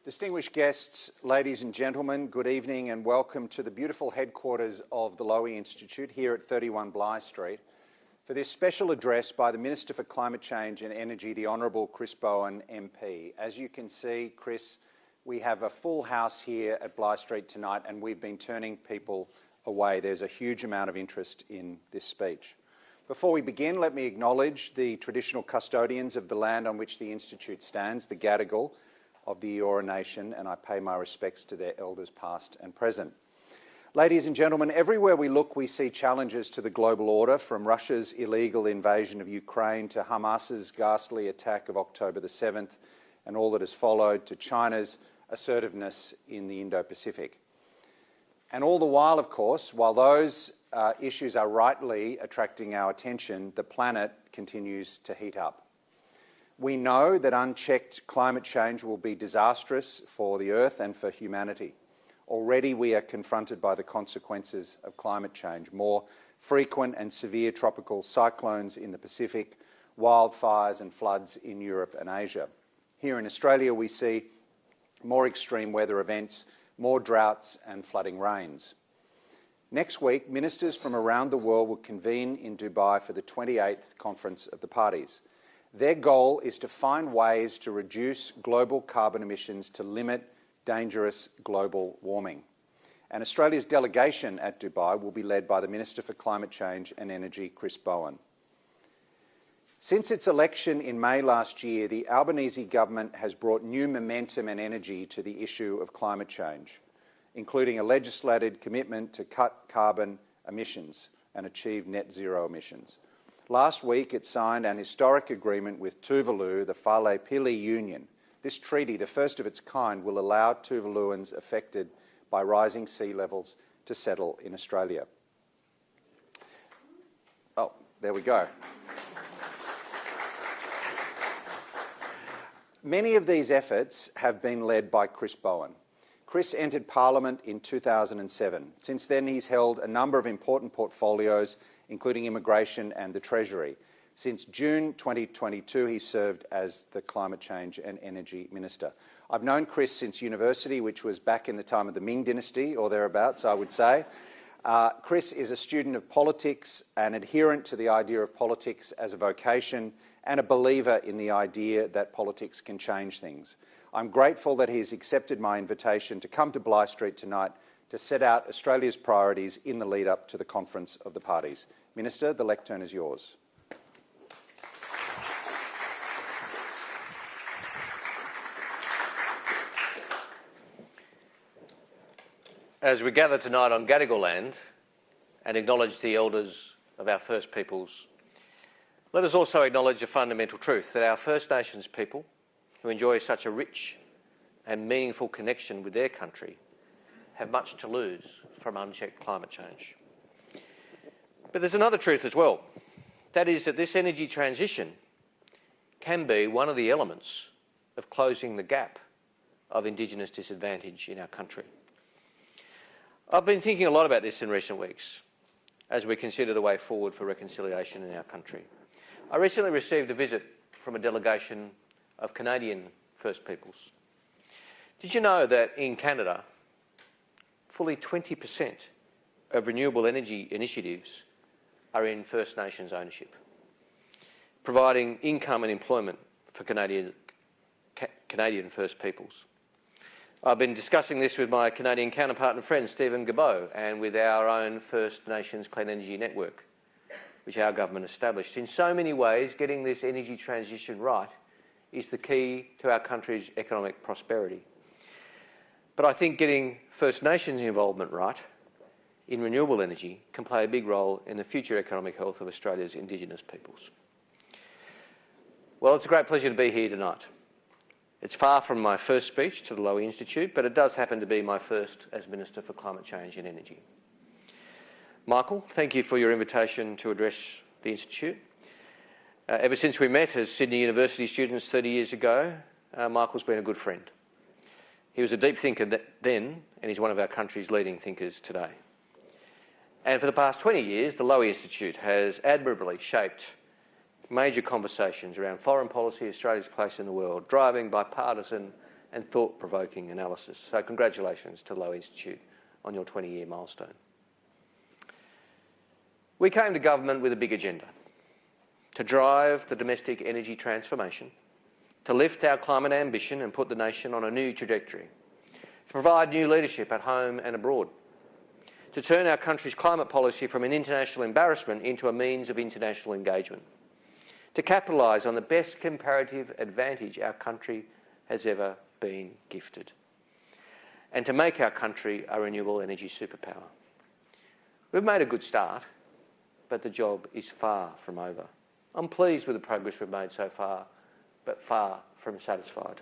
Distinguished guests, ladies and gentlemen, good evening and welcome to the beautiful headquarters of the Lowy Institute here at 31 Bligh Street for this special address by the Minister for Climate Change and Energy, the Honourable Chris Bowen MP. As you can see, Chris, we have a full house here at Bligh Street tonight and we've been turning people away. There's a huge amount of interest in this speech. Before we begin, let me acknowledge the traditional custodians of the land on which the Institute stands, the Gadigal of the Eora Nation, and I pay my respects to their elders past and present. Ladies and gentlemen, everywhere we look we see challenges to the global order, from Russia's illegal invasion of Ukraine to Hamas's ghastly attack of October the 7th and all that has followed, to China's assertiveness in the Indo-Pacific. And all the while, of course, while those issues are rightly attracting our attention, the planet continues to heat up. We know that unchecked climate change will be disastrous for the Earth and for humanity. Already we are confronted by the consequences of climate change: more frequent and severe tropical cyclones in the Pacific, wildfires and floods in Europe and Asia. Here in Australia we see more extreme weather events, more droughts and flooding rains. Next week, ministers from around the world will convene in Dubai for the 28th Conference of the Parties. Their goal is to find ways to reduce global carbon emissions to limit dangerous global warming. And Australia's delegation at Dubai will be led by the Minister for Climate Change and Energy, Chris Bowen. Since its election in May last year, the Albanese government has brought new momentum and energy to the issue of climate change, including a legislated commitment to cut carbon emissions and achieve net zero emissions. Last week, it signed an historic agreement with Tuvalu, the Fale Pili Union. This treaty, the first of its kind, will allow Tuvaluans affected by rising sea levels to settle in Australia. Oh, there we go. Many of these efforts have been led by Chris Bowen. Chris entered Parliament in 2007. Since then, he's held a number of important portfolios, including immigration and the Treasury. Since June 2022, he served as the Climate Change and Energy Minister. I've known Chris since university, which was back in the time of the Ming Dynasty, or thereabouts, I would say. Chris is a student of politics, an adherent to the idea of politics as a vocation, and a believer in the idea that politics can change things. I'm grateful that he's accepted my invitation to come to Bligh Street tonight to set out Australia's priorities in the lead-up to the Conference of the Parties. Minister, the lectern is yours. As we gather tonight on Gadigal land and acknowledge the elders of our First Peoples, let us also acknowledge a fundamental truth that our First Nations people, who enjoy such a rich and meaningful connection with their country, have much to lose from unchecked climate change. But there's another truth as well. That is that this energy transition can be one of the elements of closing the gap of Indigenous disadvantage in our country. I've been thinking a lot about this in recent weeks as we consider the way forward for reconciliation in our country. I recently received a visit from a delegation of Canadian First Peoples. Did you know that in Canada, fully 20% of renewable energy initiatives are in First Nations ownership, providing income and employment for Canadian First Peoples? I've been discussing this with my Canadian counterpart and friend Stephen Gabot and with our own First Nations Clean Energy Network, which our government established. In so many ways, getting this energy transition right is the key to our country's economic prosperity. But I think getting First Nations involvement right in renewable energy can play a big role in the future economic health of Australia's Indigenous peoples. Well, it's a great pleasure to be here tonight. It's far from my first speech to the Lowy Institute, but it does happen to be my first as Minister for Climate Change and Energy. Michael, thank you for your invitation to address the Institute. Ever since we met as Sydney University students 30 years ago, Michael's been a good friend. He was a deep thinker then, and he's one of our country's leading thinkers today. And for the past 20 years, the Lowy Institute has admirably shaped major conversations around foreign policy, Australia's place in the world, driving bipartisan and thought-provoking analysis. So congratulations to Lowy Institute on your 20-year milestone. We came to government with a big agenda: to drive the domestic energy transformation, to lift our climate ambition and put the nation on a new trajectory, to provide new leadership at home and abroad, to turn our country's climate policy from an international embarrassment into a means of international engagement, to capitalise on the best comparative advantage our country has ever been gifted, and to make our country a renewable energy superpower. We've made a good start, but the job is far from over. I'm pleased with the progress we've made so far, but far from satisfied.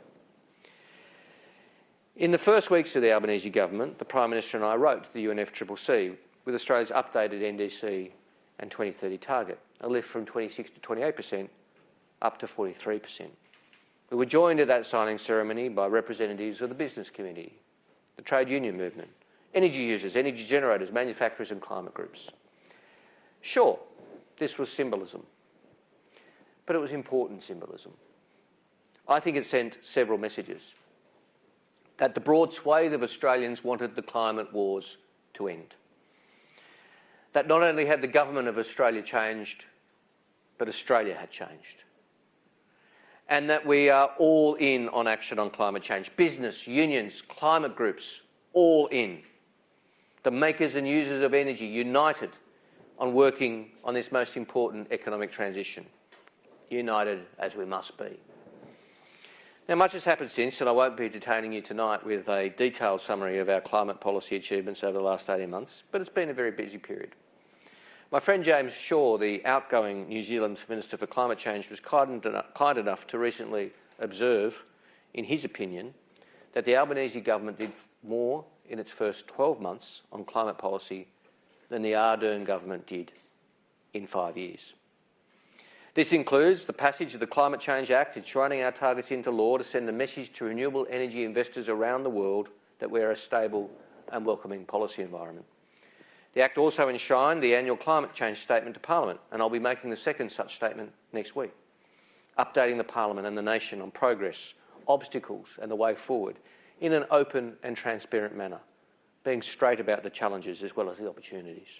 In the first weeks of the Albanese government, the Prime Minister and I wrote to the UNFCCC with Australia's updated NDC and 2030 target, a lift from 26 to 28% up to 43%. We were joined at that signing ceremony by representatives of the business community, the trade union movement, energy users, energy generators, manufacturers and climate groups. Sure, this was symbolism, but it was important symbolism. I think it sent several messages. That the broad swathe of Australians wanted the climate wars to end. That not only had the government of Australia changed, but Australia had changed. And that we are all in on action on climate change. Business, unions, climate groups, all in. The makers and users of energy united on working on this most important economic transition. United as we must be. Now, much has happened since, and I won't be detaining you tonight with a detailed summary of our climate policy achievements over the last 18 months, but it's been a very busy period. My friend James Shaw, the outgoing New Zealand Minister for Climate Change, was kind enough to recently observe, in his opinion, that the Albanese government did more in its first 12 months on climate policy than the Ardern government did in 5 years. This includes the passage of the Climate Change Act, enshrining our targets into law to send a message to renewable energy investors around the world that we are a stable and welcoming policy environment. The Act also enshrined the annual climate change statement to Parliament, and I'll be making the second such statement next week, updating the Parliament and the nation on progress, obstacles and the way forward in an open and transparent manner, being straight about the challenges as well as the opportunities.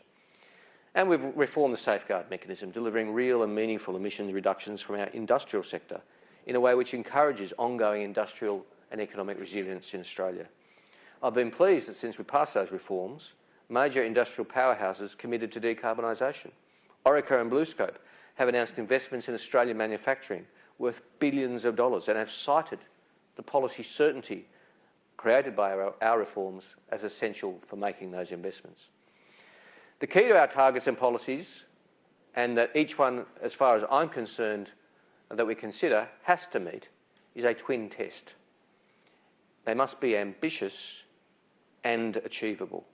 And we've reformed the safeguard mechanism, delivering real and meaningful emissions reductions from our industrial sector in a way which encourages ongoing industrial and economic resilience in Australia. I've been pleased that since we passed those reforms, major industrial powerhouses committed to decarbonisation. Orica and BlueScope have announced investments in Australian manufacturing worth billions of dollars and have cited the policy certainty created by our reforms as essential for making those investments. The key to our targets and policies, and that each one, as far as I'm concerned, that we consider has to meet, is a twin test. They must be ambitious and achievable.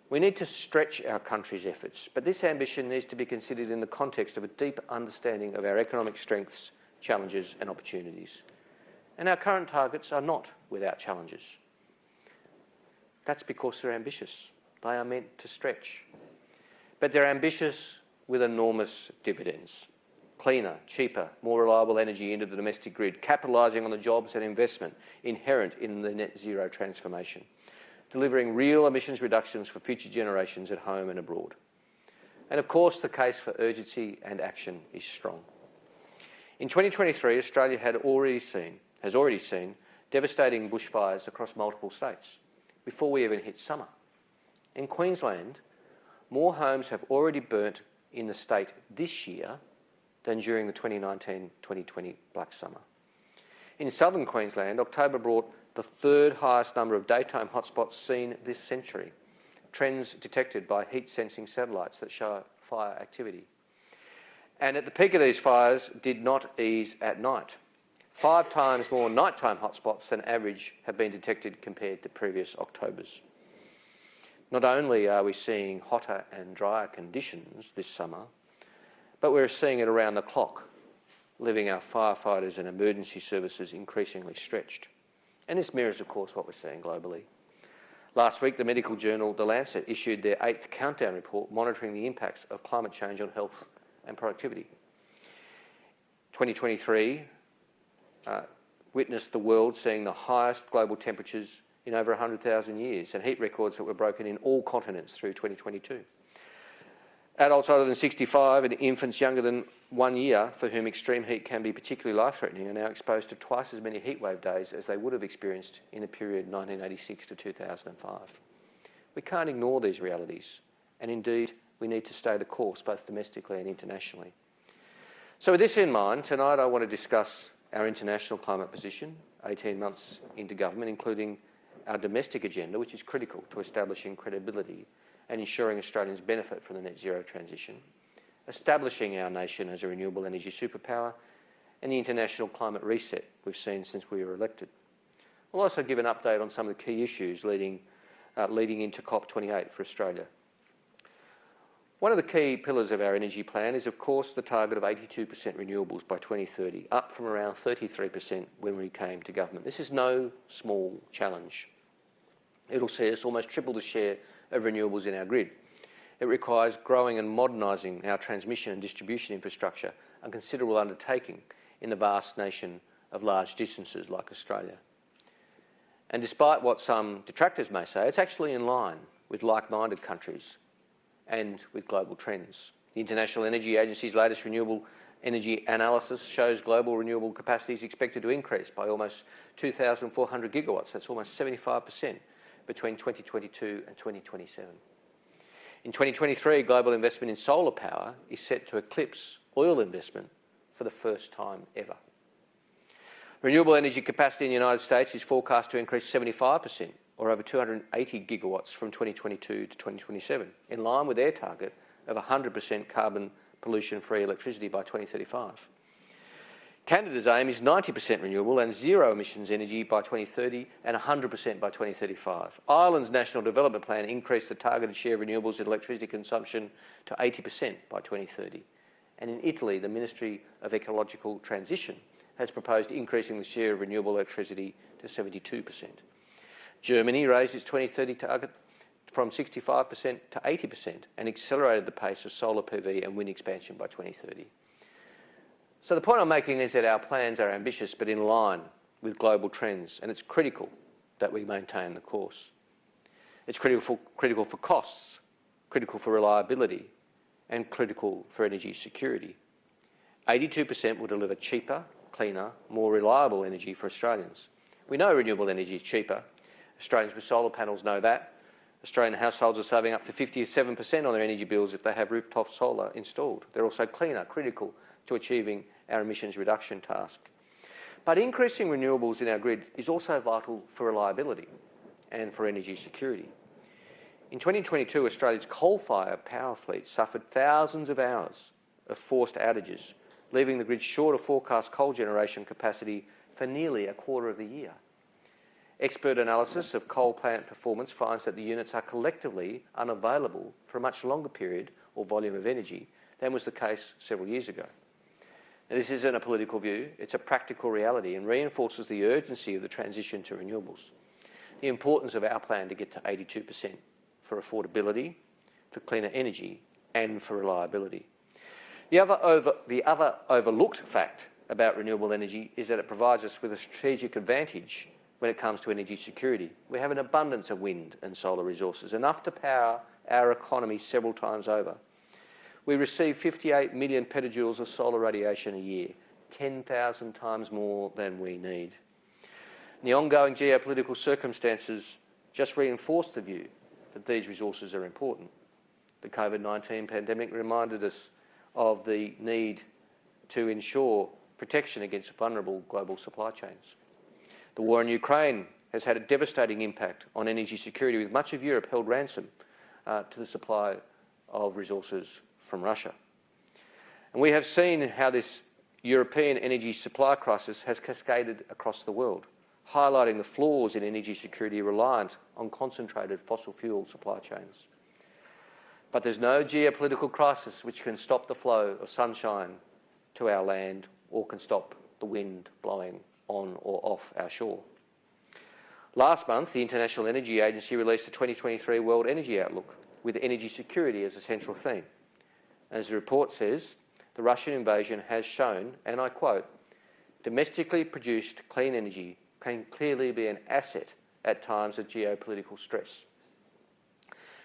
We need to stretch our country's efforts, but this ambition needs to be considered in the context of a deep understanding of our economic strengths, challenges and opportunities. And our current targets are not without challenges. That's because they're ambitious. They are meant to stretch. But they're ambitious with enormous dividends. Cleaner, cheaper, more reliable energy into the domestic grid, capitalising on the jobs and investment inherent in the net zero transformation, delivering real emissions reductions for future generations at home and abroad. And of course, the case for urgency and action is strong. In 2023, Australia has already seen devastating bushfires across multiple states before we even hit summer. In Queensland, more homes have already burnt in the state this year than during the 2019-2020 Black Summer. In southern Queensland, October brought the third highest number of daytime hotspots seen this century, trends detected by heat-sensing satellites that show fire activity. And at the peak of these fires did not ease at night. 5 times more nighttime hotspots than average have been detected compared to previous Octobers. Not only are we seeing hotter and drier conditions this summer, but we're seeing it around the clock, leaving our firefighters and emergency services increasingly stretched. And this mirrors, of course, what we're seeing globally. Last week, the medical journal The Lancet issued their 8th countdown report monitoring the impacts of climate change on health and productivity. 2023 witnessed the world seeing the highest global temperatures in over 100,000 years and heat records that were broken in all continents through 2022. Adults older than 65 and infants younger than 1 year for whom extreme heat can be particularly life-threatening are now exposed to twice as many heatwave days as they would have experienced in the period 1986 to 2005. We can't ignore these realities, and indeed we need to stay the course both domestically and internationally. So with this in mind, tonight I want to discuss our international climate position 18 months into government, including our domestic agenda, which is critical to establishing credibility and ensuring Australians benefit from the net zero transition, establishing our nation as a renewable energy superpower, and the international climate reset we've seen since we were elected. We'll also give an update on some of the key issues leading into COP28 for Australia. One of the key pillars of our energy plan is, of course, the target of 82% renewables by 2030, up from around 33% when we came to government. This is no small challenge. It'll see us almost triple the share of renewables in our grid. It requires growing and modernising our transmission and distribution infrastructure, a considerable undertaking in the vast nation of large distances like Australia. And despite what some detractors may say, it's actually in line with like-minded countries and with global trends. The International Energy Agency's latest renewable energy analysis shows global renewable capacity is expected to increase by almost 2,400 gigawatts. That's almost 75% between 2022 and 2027. In 2023, global investment in solar power is set to eclipse oil investment for the first time ever. Renewable energy capacity in the United States is forecast to increase 75%, or over 280 gigawatts from 2022 to 2027, in line with their target of 100% carbon pollution-free electricity by 2035. Canada's aim is 90% renewable and zero emissions energy by 2030 and 100% by 2035. Ireland's National Development Plan increased the targeted share of renewables in electricity consumption to 80% by 2030. And in Italy, the Ministry of Ecological Transition has proposed increasing the share of renewable electricity to 72%. Germany raised its 2030 target from 65% to 80% and accelerated the pace of solar PV and wind expansion by 2030. So the point I'm making is that our plans are ambitious but in line with global trends, and it's critical that we maintain the course. It's critical for costs, critical for reliability, and critical for energy security. 82% will deliver cheaper, cleaner, more reliable energy for Australians. We know renewable energy is cheaper. Australians with solar panels know that. Australian households are saving up to 57% on their energy bills if they have rooftop solar installed. They're also cleaner, critical to achieving our emissions reduction task. But increasing renewables in our grid is also vital for reliability and for energy security. In 2022, Australia's coal-fired power fleet suffered thousands of hours of forced outages, leaving the grid short of forecast coal generation capacity for nearly a quarter of the year. Expert analysis of coal plant performance finds that the units are collectively unavailable for a much longer period or volume of energy than was the case several years ago. Now, this isn't a political view, it's a practical reality and reinforces the urgency of the transition to renewables. The importance of our plan to get to 82% for affordability, for cleaner energy and for reliability. The other overlooked fact about renewable energy is that it provides us with a strategic advantage when it comes to energy security. We have an abundance of wind and solar resources, enough to power our economy several times over. We receive 58 million petajoules of solar radiation a year, 10,000 times more than we need. The ongoing geopolitical circumstances just reinforce the view that these resources are important. The COVID-19 pandemic reminded us of the need to ensure protection against vulnerable global supply chains. The war in Ukraine has had a devastating impact on energy security, with much of Europe held ransom to the supply of resources from Russia. And we have seen how this European energy supply crisis has cascaded across the world, highlighting the flaws in energy security reliant on concentrated fossil fuel supply chains. But there's no geopolitical crisis which can stop the flow of sunshine to our land or can stop the wind blowing on or off our shore. Last month, the International Energy Agency released the 2023 World Energy Outlook, with energy security as a central theme. As the report says, the Russian invasion has shown, and I quote, Domestically produced clean energy can clearly be an asset at times of geopolitical stress.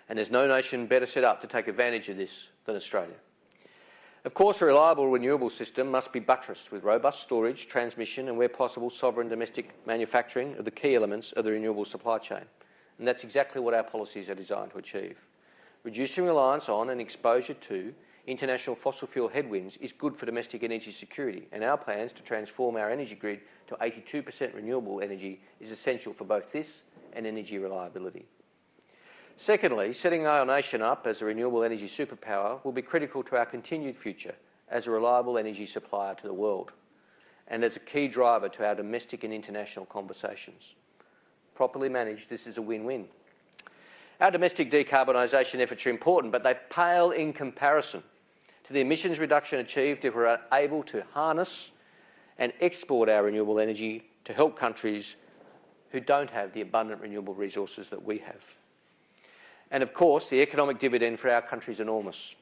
And there's no nation better set up to take advantage of this than Australia. Of course, a reliable renewable system must be buttressed with robust storage, transmission and, where possible, sovereign domestic manufacturing of the key elements of the renewable supply chain. And that's exactly what our policies are designed to achieve. Reducing reliance on and exposure to international fossil fuel headwinds is good for domestic energy security, and our plans to transform our energy grid to 82% renewable energy is essential for both this and energy reliability. Secondly, setting our nation up as a renewable energy superpower will be critical to our continued future as a reliable energy supplier to the world, and as a key driver to our domestic and international conversations. Properly managed, this is a win-win. Our domestic decarbonisation efforts are important, but they pale in comparison to the emissions reduction achieved if we're able to harness and export our renewable energy to help countries who don't have the abundant renewable resources that we have. And of course, the economic dividend for our country is enormous.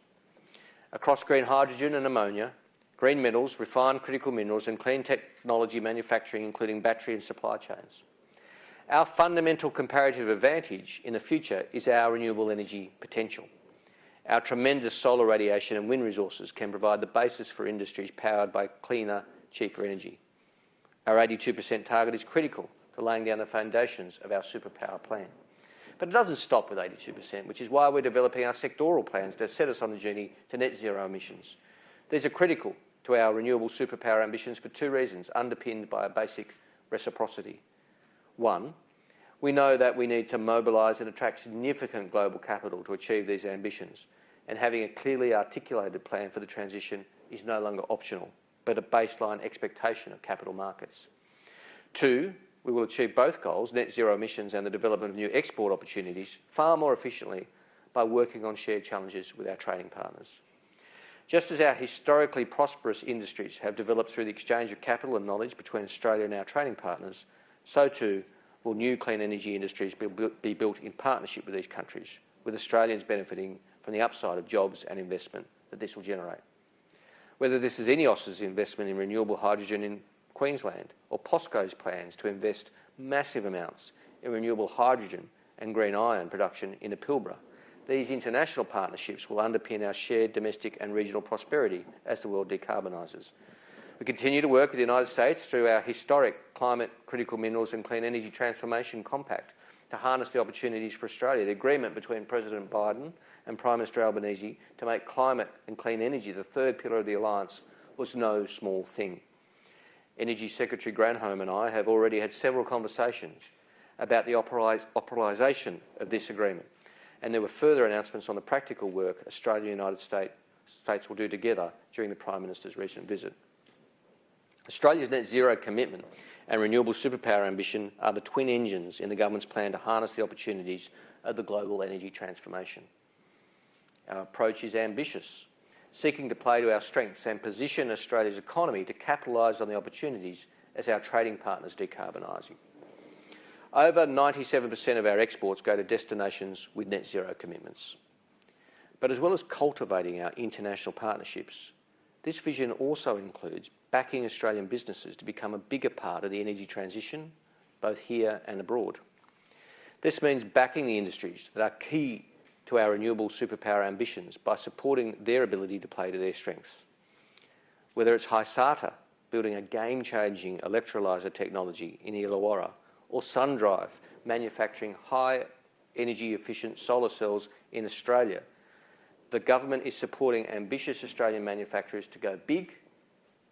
Across green hydrogen and ammonia, green metals, refined critical minerals and clean technology manufacturing, including battery and supply chains. Our fundamental comparative advantage in the future is our renewable energy potential. Our tremendous solar radiation and wind resources can provide the basis for industries powered by cleaner, cheaper energy. Our 82% target is critical to laying down the foundations of our superpower plan. But it doesn't stop with 82%, which is why we're developing our sectoral plans to set us on the journey to net zero emissions. These are critical to our renewable superpower ambitions for two reasons, underpinned by a basic reciprocity. One, we know that we need to mobilise and attract significant global capital to achieve these ambitions, and having a clearly articulated plan for the transition is no longer optional, but a baseline expectation of capital markets. Two, we will achieve both goals, net zero emissions and the development of new export opportunities, far more efficiently by working on shared challenges with our trading partners. Just as our historically prosperous industries have developed through the exchange of capital and knowledge between Australia and our trading partners, so too will new clean energy industries be built in partnership with these countries, with Australians benefiting from the upside of jobs and investment that this will generate. Whether this is INEOS's investment in renewable hydrogen in Queensland or POSCO's plans to invest massive amounts in renewable hydrogen and green iron production in the Pilbara, these international partnerships will underpin our shared domestic and regional prosperity as the world decarbonises. We continue to work with the United States through our historic Climate, Critical Minerals and Clean Energy Transformation Compact to harness the opportunities for Australia. The agreement between President Biden and Prime Minister Albanese to make climate and clean energy the third pillar of the alliance was no small thing. Energy Secretary Granholm and I have already had several conversations about the operationalisation of this agreement, and there were further announcements on the practical work Australia and the United States will do together during the Prime Minister's recent visit. Australia's net zero commitment and renewable superpower ambition are the twin engines in the government's plan to harness the opportunities of the global energy transformation. Our approach is ambitious, seeking to play to our strengths and position Australia's economy to capitalise on the opportunities as our trading partners decarbonise. Over 97% of our exports go to destinations with net zero commitments. But as well as cultivating our international partnerships, this vision also includes backing Australian businesses to become a bigger part of the energy transition, both here and abroad. This means backing the industries that are key to our renewable superpower ambitions by supporting their ability to play to their strengths. Whether it's Hysata building a game-changing electrolyser technology in Illawarra, or SunDrive manufacturing high energy efficient solar cells in Australia, the government is supporting ambitious Australian manufacturers to go big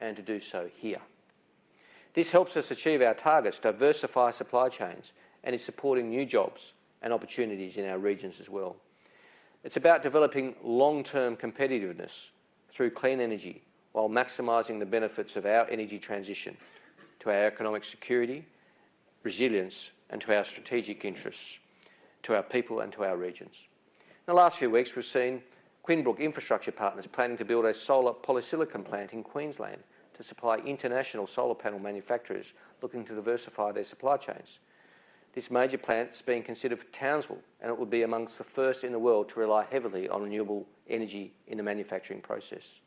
and to do so here. This helps us achieve our targets, diversify supply chains, and is supporting new jobs and opportunities in our regions as well. It's about developing long-term competitiveness through clean energy while maximising the benefits of our energy transition to our economic security, resilience and to our strategic interests, to our people and to our regions. In the last few weeks we've seen Quinbrook Infrastructure Partners planning to build a solar polysilicon plant in Queensland to supply international solar panel manufacturers looking to diversify their supply chains. This major plant is being considered for Townsville, and it will be amongst the first in the world to rely heavily on renewable energy in the manufacturing process.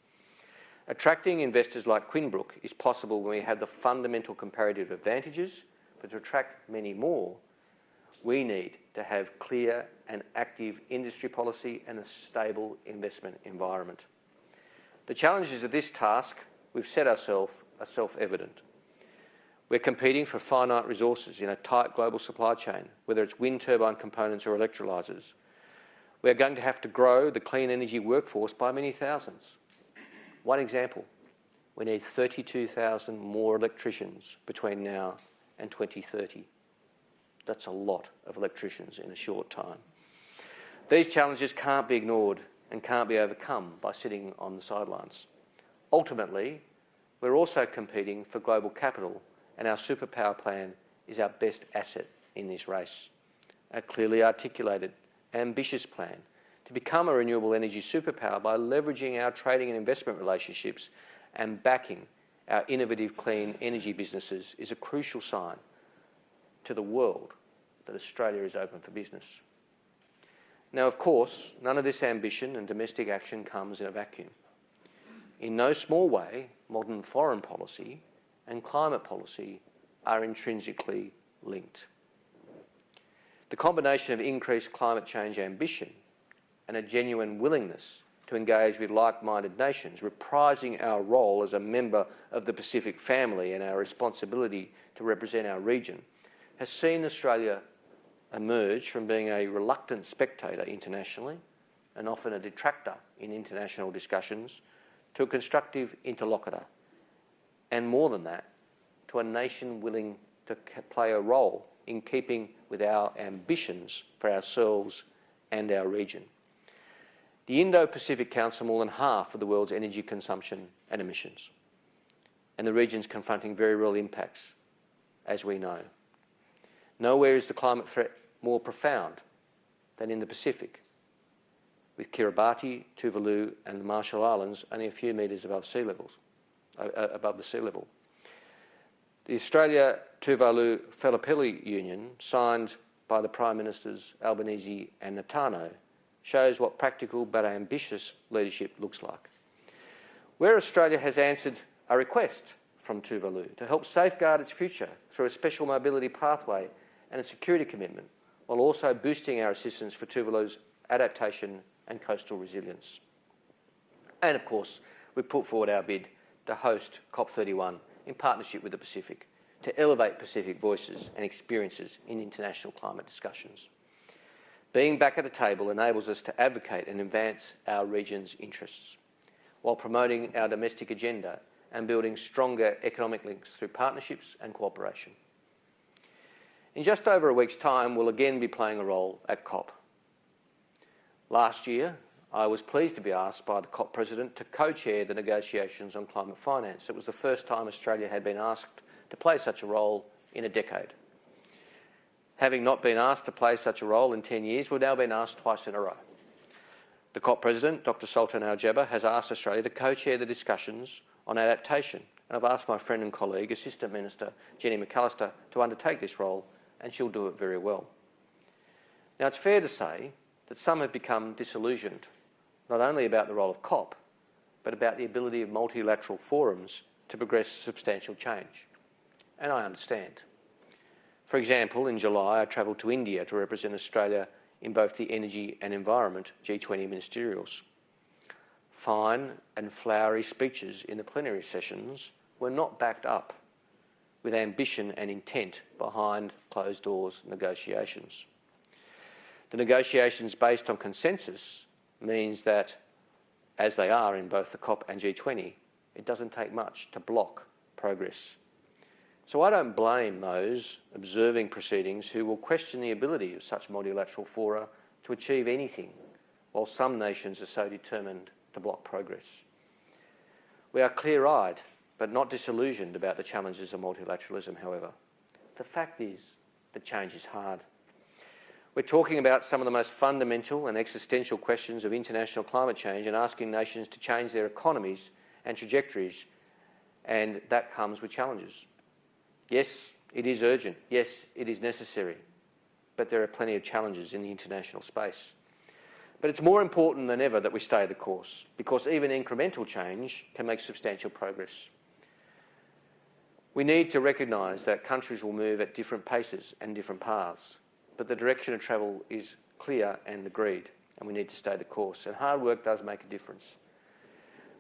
Attracting investors like Quinbrook is possible when we have the fundamental comparative advantages, but to attract many more, we need to have clear and active industry policy and a stable investment environment. The challenges of this task we've set ourselves are self-evident. We're competing for finite resources in a tight global supply chain, whether it's wind turbine components or electrolysers. We're going to have to grow the clean energy workforce by many thousands. One example, we need 32,000 more electricians between now and 2030. That's a lot of electricians in a short time. These challenges can't be ignored and can't be overcome by sitting on the sidelines. Ultimately, we're also competing for global capital, and our superpower plan is our best asset in this race. A clearly articulated, ambitious plan to become a renewable energy superpower by leveraging our trading and investment relationships and backing our innovative clean energy businesses is a crucial sign to the world that Australia is open for business. Now, of course, none of this ambition and domestic action comes in a vacuum. In no small way, modern foreign policy and climate policy are intrinsically linked. The combination of increased climate change ambition and a genuine willingness to engage with like-minded nations, reprising our role as a member of the Pacific family and our responsibility to represent our region, has seen Australia emerge from being a reluctant spectator internationally and often a detractor in international discussions to a constructive interlocutor, and more than that, to a nation willing to play a role in keeping with our ambitions for ourselves and our region. The Indo-Pacific counts for more than half of the world's energy consumption and emissions, and the region's confronting very real impacts, as we know. Nowhere is the climate threat more profound than in the Pacific, with Kiribati, Tuvalu and the Marshall Islands only a few metres above the sea level. The Australia-Tuvalu-Fellowpili Union, signed by the Prime Ministers Albanese and Natanjo, shows what practical but ambitious leadership looks like. Where Australia has answered a request from Tuvalu to help safeguard its future through a special mobility pathway and a security commitment, while also boosting our assistance for Tuvalu's adaptation and coastal resilience. And of course, we put forward our bid to host COP31 in partnership with the Pacific, to elevate Pacific voices and experiences in international climate discussions. Being back at the table enables us to advocate and advance our region's interests, while promoting our domestic agenda and building stronger economic links through partnerships and cooperation. In just over a week's time, we'll again be playing a role at COP. Last year, I was pleased to be asked by the COP President to co-chair the negotiations on climate finance. It was the first time Australia had been asked to play such a role in a decade. Having not been asked to play such a role in 10 years, we've now been asked twice in a row. The COP President, Dr Sultan Al-Jaber, has asked Australia to co-chair the discussions on adaptation, and I've asked my friend and colleague, Assistant Minister Jenny McAllister, to undertake this role, and she'll do it very well. Now, it's fair to say that some have become disillusioned, not only about the role of COP, but about the ability of multilateral forums to progress substantial change. And I understand. For example, in July, I travelled to India to represent Australia in both the Energy and Environment G20 ministerials. Fine and flowery speeches in the plenary sessions were not backed up with ambition and intent behind closed doors negotiations. The negotiations based on consensus means that, as they are in both the COP and G20, it doesn't take much to block progress. So I don't blame those observing proceedings who will question the ability of such multilateral fora to achieve anything, while some nations are so determined to block progress. We are clear-eyed but not disillusioned about the challenges of multilateralism, however. The fact is that change is hard. We're talking about some of the most fundamental and existential questions of international climate change and asking nations to change their economies and trajectories, and that comes with challenges. Yes, it is urgent. Yes, it is necessary. But there are plenty of challenges in the international space. But it's more important than ever that we stay the course, because even incremental change can make substantial progress. We need to recognise that countries will move at different paces and different paths, but the direction of travel is clear and agreed, and we need to stay the course, and hard work does make a difference.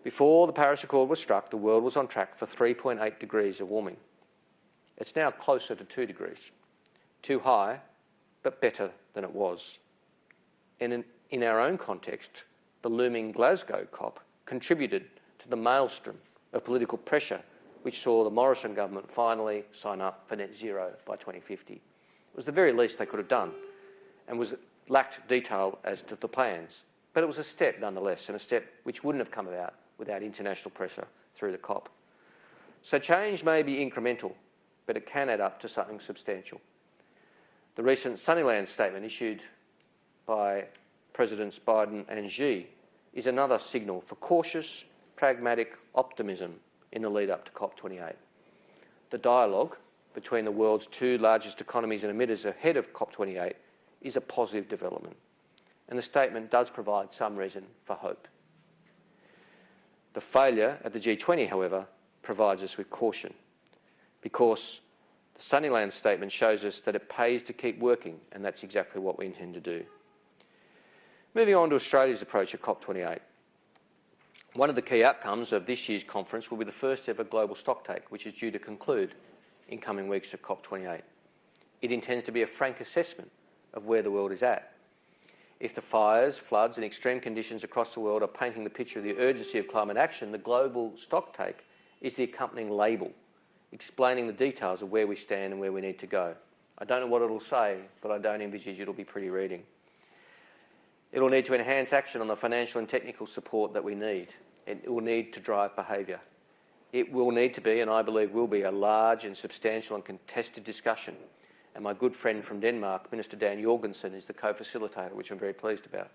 Before the Paris Accord was struck, the world was on track for 3.8 degrees of warming. It's now closer to 2 degrees. Too high, but better than it was. And in our own context, the looming Glasgow COP contributed to the maelstrom of political pressure which saw the Morrison government finally sign up for net zero by 2050. It was the very least they could have done, and lacked detail as to the plans. But it was a step nonetheless, and a step which wouldn't have come about without international pressure through the COP. So change may be incremental, but it can add up to something substantial. The recent Sunnyland statement issued by Presidents Biden and Xi is another signal for cautious, pragmatic optimism in the lead up to COP28. The dialogue between the world's two largest economies and emitters ahead of COP28 is a positive development, and the statement does provide some reason for hope. The failure at the G20, however, provides us with caution, because the Sunnyland statement shows us that it pays to keep working, and that's exactly what we intend to do. Moving on to Australia's approach at COP28. One of the key outcomes of this year's conference will be the first ever global stocktake, which is due to conclude in coming weeks at COP28. It intends to be a frank assessment of where the world is at. If the fires, floods and extreme conditions across the world are painting the picture of the urgency of climate action, the global stocktake is the accompanying label, explaining the details of where we stand and where we need to go. I don't know what it'll say, but I don't envisage it'll be pretty reading. It will need to enhance action on the financial and technical support that we need. It will need to drive behaviour. It will need to be, and I believe will be, a large and substantial and contested discussion. And my good friend from Denmark, Minister Dan Jorgensen, is the co-facilitator, which I'm very pleased about.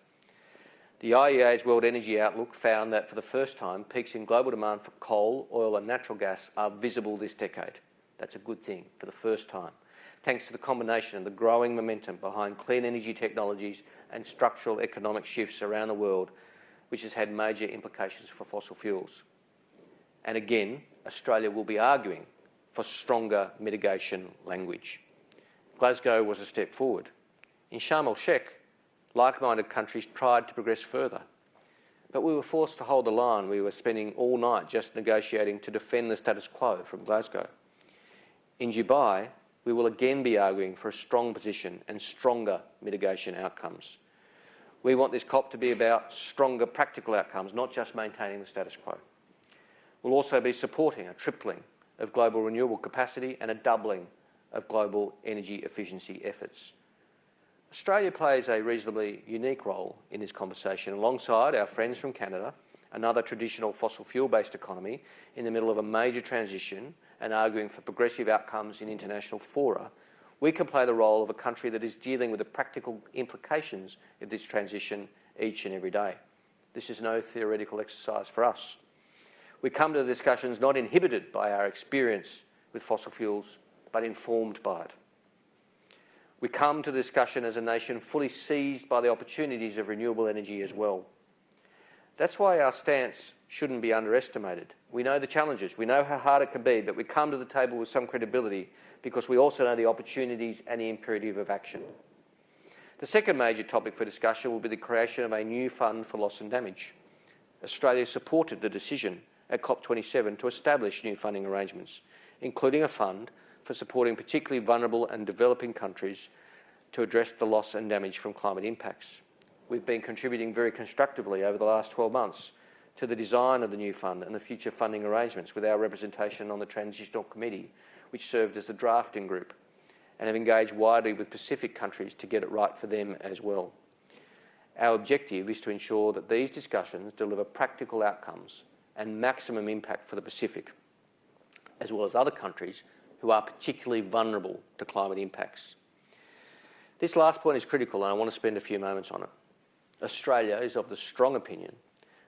The IEA's World Energy Outlook found that for the first time, peaks in global demand for coal, oil and natural gas are visible this decade. That's a good thing for the first time, thanks to the combination of the growing momentum behind clean energy technologies and structural economic shifts around the world, which has had major implications for fossil fuels. And again, Australia will be arguing for stronger mitigation language. Glasgow was a step forward. In Sharm el-Sheikh, like-minded countries tried to progress further, but we were forced to hold the line. We were spending all night just negotiating to defend the status quo from Glasgow. In Dubai, we will again be arguing for a strong position and stronger mitigation outcomes. We want this COP to be about stronger practical outcomes, not just maintaining the status quo. We'll also be supporting a tripling of global renewable capacity and a doubling of global energy efficiency efforts. Australia plays a reasonably unique role in this conversation, alongside our friends from Canada, another traditional fossil fuel-based economy in the middle of a major transition and arguing for progressive outcomes in international fora. We can play the role of a country that is dealing with the practical implications of this transition each and every day. This is no theoretical exercise for us. We come to the discussions not inhibited by our experience with fossil fuels, but informed by it. We come to the discussion as a nation fully seized by the opportunities of renewable energy as well. That's why our stance shouldn't be underestimated. We know the challenges, we know how hard it can be, but we come to the table with some credibility because we also know the opportunities and the imperative of action. The second major topic for discussion will be the creation of a new fund for loss and damage. Australia supported the decision at COP27 to establish new funding arrangements, including a fund for supporting particularly vulnerable and developing countries to address the loss and damage from climate impacts. We've been contributing very constructively over the last 12 months to the design of the new fund and the future funding arrangements with our representation on the Transitional Committee, which served as the drafting group, and have engaged widely with Pacific countries to get it right for them as well. Our objective is to ensure that these discussions deliver practical outcomes and maximum impact for the Pacific, as well as other countries who are particularly vulnerable to climate impacts. This last point is critical, and I want to spend a few moments on it. Australia is of the strong opinion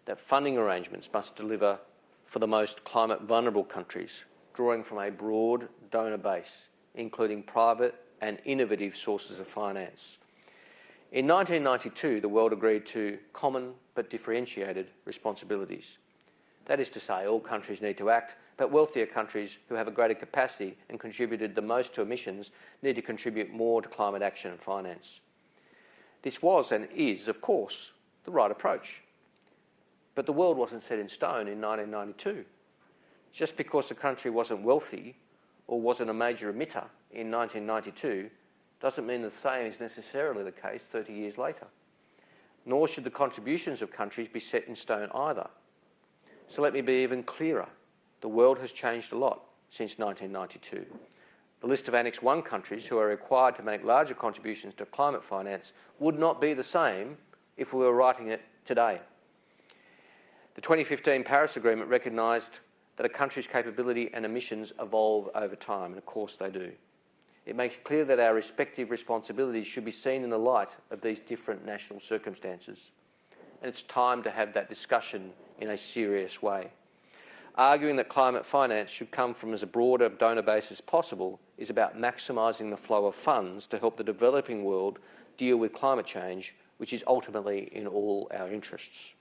that funding arrangements must deliver for the most climate vulnerable countries, drawing from a broad donor base, including private and innovative sources of finance. In 1992, the world agreed to common but differentiated responsibilities. That is to say, all countries need to act, but wealthier countries who have a greater capacity and contributed the most to emissions need to contribute more to climate action and finance. This was and is, of course, the right approach. But the world wasn't set in stone in 1992. Just because a country wasn't wealthy or wasn't a major emitter in 1992 doesn't mean the same is necessarily the case 30 years later. Nor should the contributions of countries be set in stone either. So let me be even clearer. The world has changed a lot since 1992. The list of Annex I countries who are required to make larger contributions to climate finance would not be the same if we were writing it today. The 2015 Paris Agreement recognised that a country's capability and emissions evolve over time, and of course they do. It makes clear that our respective responsibilities should be seen in the light of these different national circumstances. And it's time to have that discussion in a serious way. Arguing that climate finance should come from as a broader donor base as possible is about maximising the flow of funds to help the developing world deal with climate change, which is ultimately in all our interests.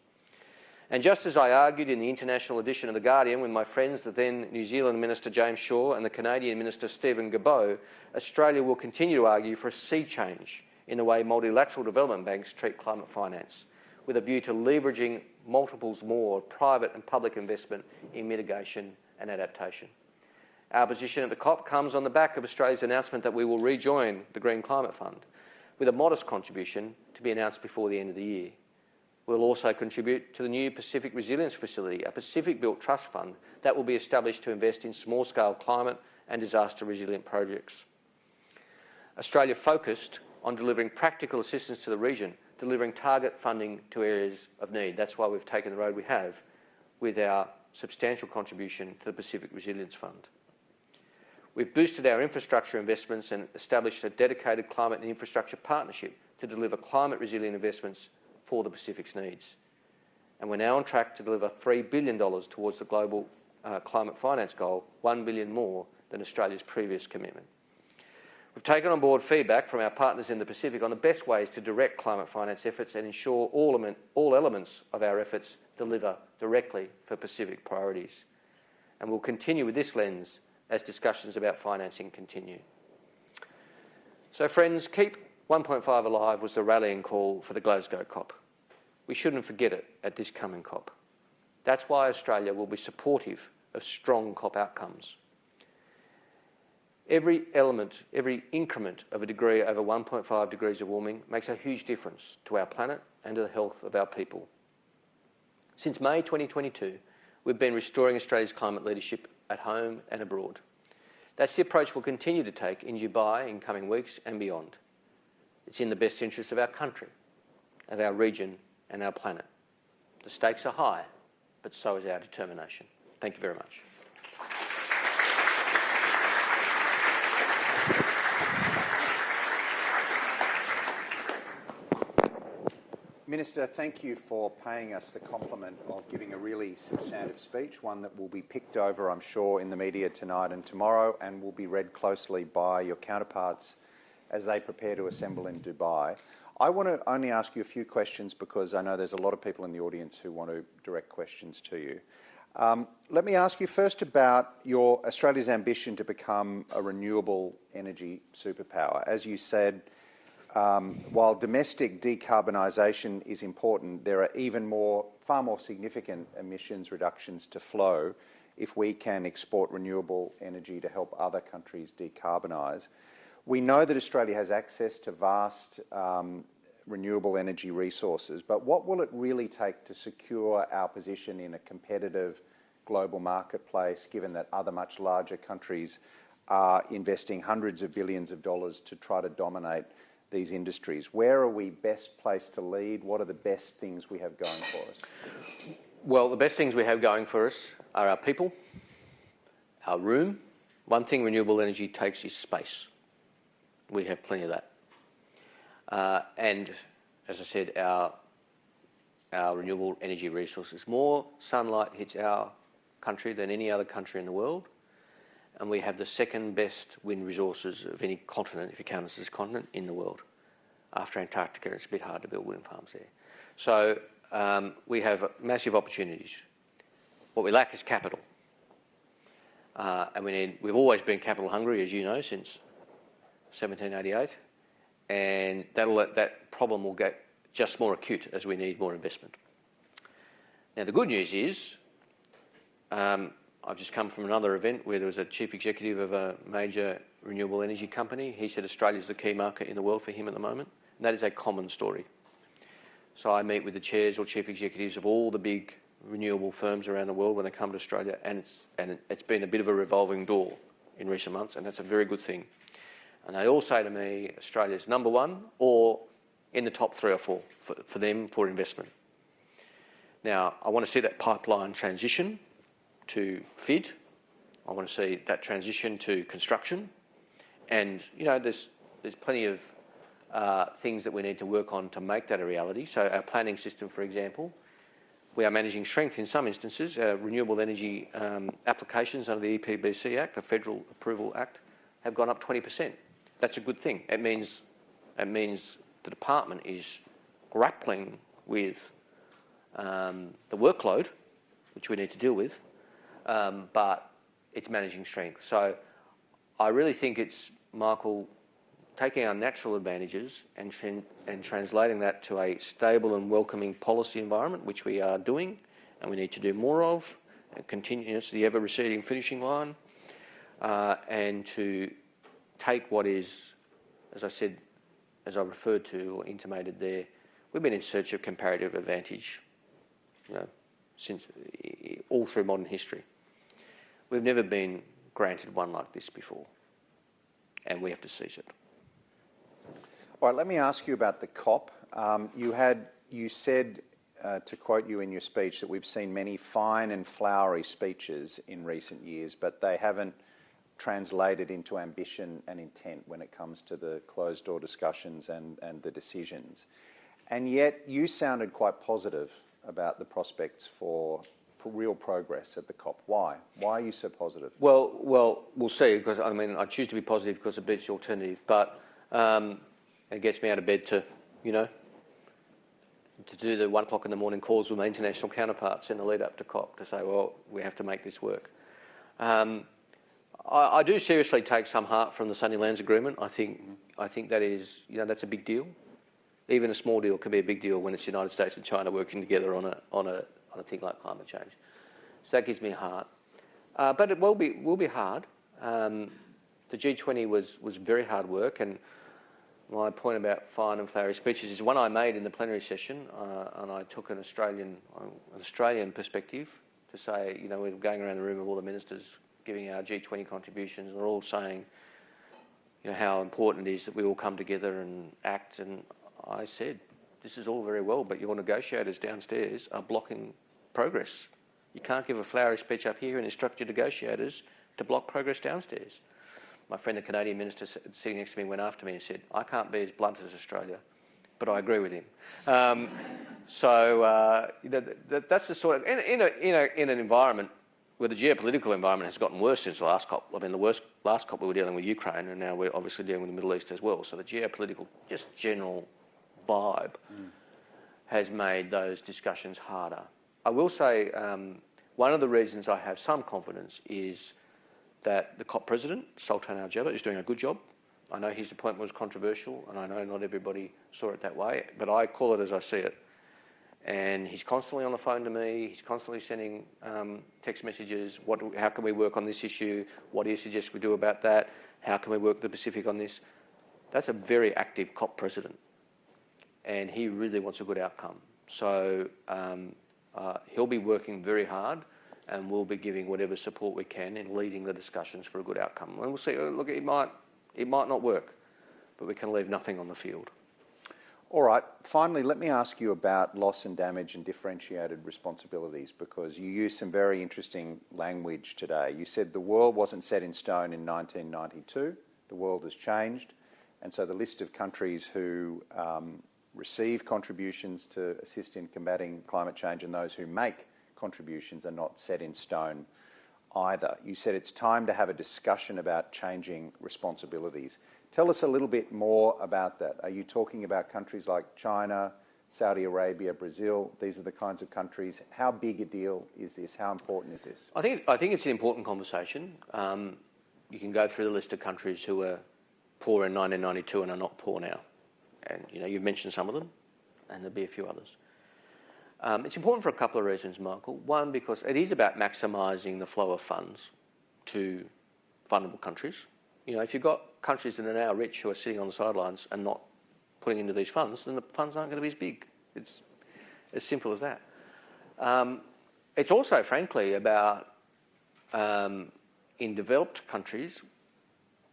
And just as I argued in the international edition of The Guardian with my friends, the then New Zealand Minister James Shaw and the Canadian Minister Stephen Gabot, Australia will continue to argue for a sea change in the way multilateral development banks treat climate finance, with a view to leveraging multiples more of private and public investment in mitigation and adaptation. Our position at the COP comes on the back of Australia's announcement that we will rejoin the Green Climate Fund, with a modest contribution to be announced before the end of the year. We'll also contribute to the new Pacific Resilience Facility, a Pacific-built trust fund that will be established to invest in small-scale climate and disaster-resilient projects. Australia focused on delivering practical assistance to the region, delivering target funding to areas of need. That's why we've taken the road we have with our substantial contribution to the Pacific Resilience Fund. We've boosted our infrastructure investments and established a dedicated climate and infrastructure partnership to deliver climate-resilient investments for the Pacific's needs. And we're now on track to deliver $3 billion towards the global climate finance goal, $1 billion more than Australia's previous commitment. We've taken on board feedback from our partners in the Pacific on the best ways to direct climate finance efforts and ensure all elements of our efforts deliver directly for Pacific priorities. And we'll continue with this lens as discussions about financing continue. So friends, keep 1.5 alive was the rallying call for the Glasgow COP. We shouldn't forget it at this coming COP. That's why Australia will be supportive of strong COP outcomes. Every element, every increment of a degree over 1.5 degrees of warming makes a huge difference to our planet and to the health of our people. Since May 2022, we've been restoring Australia's climate leadership at home and abroad. That's the approach we'll continue to take in Dubai in coming weeks and beyond. It's in the best interest of our country, of our region and our planet. The stakes are high, but so is our determination. Thank you very much. Minister, thank you for paying us the compliment of giving a really substantive speech, one that will be picked over, I'm sure, in the media tonight and tomorrow and will be read closely by your counterparts as they prepare to assemble in Dubai. I want to only ask you a few questions because I know there's a lot of people in the audience who want to direct questions to you. Let me ask you first about Australia's ambition to become a renewable energy superpower. As you said, while domestic decarbonisation is important, there are far more significant emissions reductions to flow if we can export renewable energy to help other countries decarbonise. We know that Australia has access to vast renewable energy resources, but what will it really take to secure our position in a competitive global marketplace, given that other much larger countries are investing hundreds of billions of dollars to try to dominate these industries? Where are we best placed to lead? What are the best things we have going for us? Well, the best things we have going for us are our people, our room. One thing renewable energy takes is space. We have plenty of that. And, as I said, our renewable energy resources. More sunlight hits our country than any other country in the world. And we have the second best wind resources of any continent, if you count us as a continent, in the world. after Antarctica. It's a bit hard to build wind farms there. So we have massive opportunities. What we lack is capital. And we've always been capital hungry, as you know, since 1788. And that problem will get just more acute as we need more investment. Now, the good news is I've just come from another event where there was a chief executive of a major renewable energy company. He said Australia's the key market in the world for him at the moment. And that is a common story. So I meet with the chairs or chief executives of all the big renewable firms around the world when they come to Australia, and it's been a bit of a revolving door in recent months, and that's a very good thing. And they all say to me, Australia's number one or in the top 3 or 4 for them for investment. Now, I want to see that pipeline transition to FID. I want to see that transition to construction. And, you know, there's plenty of things that we need to work on to make that a reality. So our planning system, for example, we are managing strength in some instances. Renewable energy applications under the EPBC Act, the Federal Approval Act, have gone up 20%. That's a good thing. It means the department is grappling with the workload, which we need to deal with, but it's managing strength. So I really think it's, Michael, taking our natural advantages and translating that to a stable and welcoming policy environment, which we are doing and we need to do more of, and continue, it's the ever-receding finishing line, and to take what is, as I said, as I referred to or intimated there, we've been in search of comparative advantage, you know, since all through modern history. We've never been granted one like this before, and we have to seize it. All right, let me ask you about the COP. You said, to quote you in your speech, that we've seen many fine and flowery speeches in recent years, but they haven't translated into ambition and intent when it comes to the closed-door discussions and the decisions. And yet you sounded quite positive about the prospects for real progress at the COP. Why? Why are you so positive? Well, we'll see, because, I mean, I choose to be positive because it beats the alternative, but it gets me out of bed to, you know, to do the 1 o'clock in the morning calls with my international counterparts in the lead up to COP to say, well, we have to make this work. I do seriously take some heart from the Sunny Lands Agreement. I think that is, you know, that's a big deal. Even a small deal can be a big deal when it's the United States and China working together on a thing like climate change. So that gives me heart. But it will be hard. The G20 was very hard work, and my point about fine and flowery speeches is one I made in the plenary session, and I took an Australian perspective to say, you know, we're going around the room of all the ministers giving our G20 contributions, and they're all saying, you know, how important it is that we all come together and act. And I said, this is all very well, but your negotiators downstairs are blocking progress. You can't give a flowery speech up here and instruct your negotiators to block progress downstairs. My friend, the Canadian minister sitting next to me, went after me and said, I can't be as blunt as Australia, but I agree with him. You know, that's the sort of, in an environment where the geopolitical environment has gotten worse since the last COP. I mean, last COP we were dealing with Ukraine, and now we're obviously dealing with the Middle East as well. So the geopolitical, just general vibe has made those discussions harder. I will say one of the reasons I have some confidence is that the COP president, Sultan Al-Jaber, is doing a good job. I know his appointment was controversial, and I know not everybody saw it that way, but I call it as I see it. And he's constantly on the phone to me. He's constantly sending text messages. How can we work on this issue? What do you suggest we do about that? How can we work the Pacific on this? That's a very active COP president, and he really wants a good outcome. So he'll be working very hard, and we'll be giving whatever support we can in leading the discussions for a good outcome. And we'll see. Look, it might not work, but we can leave nothing on the field. All right. Finally, let me ask you about loss and damage and differentiated responsibilities, because you used some very interesting language today. You said the world wasn't set in stone in 1992. The world has changed. And so the list of countries who receive contributions to assist in combating climate change and those who make contributions are not set in stone either. You said it's time to have a discussion about changing responsibilities. Tell us a little bit more about that. Are you talking about countries like China, Saudi Arabia, Brazil? These are the kinds of countries. How big a deal is this? How important is this? I think it's an important conversation. You can go through the list of countries who were poor in 1992 and are not poor now. And, you've mentioned some of them, and there'll be a few others. It's important for a couple of reasons, Michael. One, because it is about maximising the flow of funds to vulnerable countries. If you've got countries that are now rich who are sitting on the sidelines and not putting into these funds, then the funds aren't going to be as big. It's as simple as that. It's also, frankly, about, in developed countries,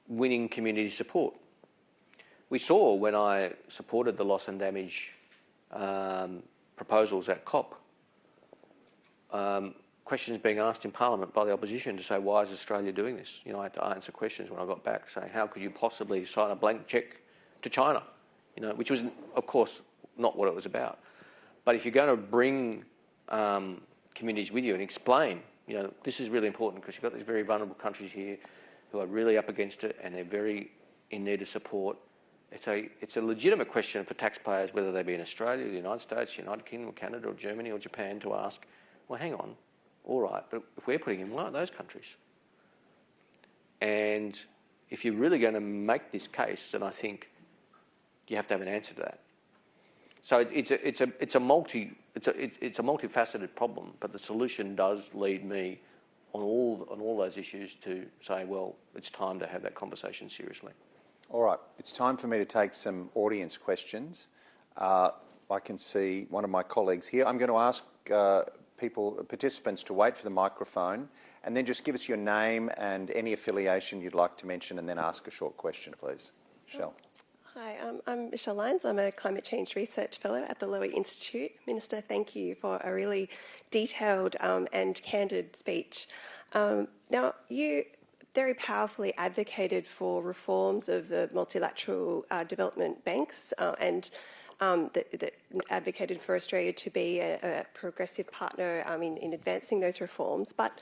winning community support. We saw when I supported the loss and damage proposals at COP, questions being asked in Parliament by the opposition to say, why is Australia doing this? I had to answer questions when I got back saying, how could you possibly sign a blank cheque to China? Which was, of course, not what it was about. But if you're going to bring communities with you and explain, this is really important because you've got these very vulnerable countries here who are really up against it and they're very in need of support. It's a legitimate question for taxpayers, whether they be in Australia, the United States, United Kingdom, Canada or Germany or Japan, to ask, well, hang on, all right, but if we're putting in, why aren't those countries? And if you're really going to make this case, then I think you have to have an answer to that. So it's a multifaceted problem, but the solution does lead me on all those issues to say, well, it's time to have that conversation seriously. All right, it's time for me to take some audience questions. I can see one of my colleagues here. I'm going to ask participants to wait for the microphone and then just give us your name and any affiliation you'd like to mention and then ask a short question, please. Michelle. Hi, I'm Michelle Lyons. I'm a Climate Change Research Fellow at the Lowy Institute. Minister, thank you for a really detailed and candid speech. Now, you very powerfully advocated for reforms of the multilateral development banks and that advocated for Australia to be a progressive partner in advancing those reforms. But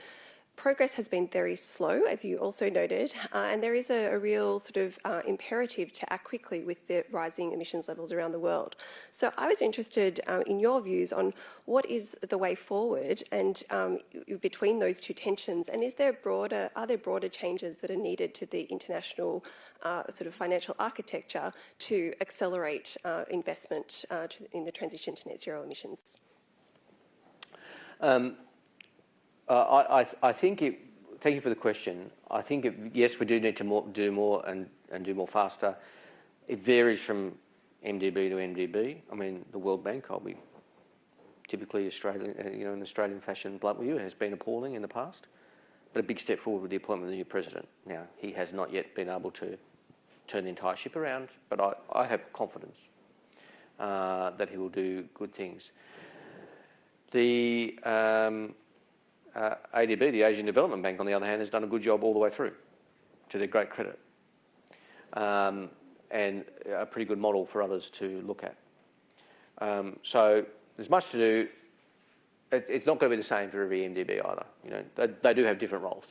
progress has been very slow, as you also noted, and there is a real sort of imperative to act quickly with the rising emissions levels around the world. So I was interested in your views on what is the way forward and between those two tensions, and are there broader changes that are needed to the international sort of financial architecture to accelerate investment in the transition to net zero emissions? I think thank you for the question. I think, yes, we do need to do more and do more faster. It varies from MDB to MDB. I mean, the World Bank, I'll be typically Australian, in Australian fashion, blunt with you, has been appalling in the past. But a big step forward with the appointment of the new president. Now, he has not yet been able to turn the entire ship around, but I have confidence that he will do good things. The ADB, the Asian Development Bank, on the other hand, has done a good job all the way through, to their great credit, and a pretty good model for others to look at. So there's much to do. It's not going to be the same for every MDB either. They do have different roles,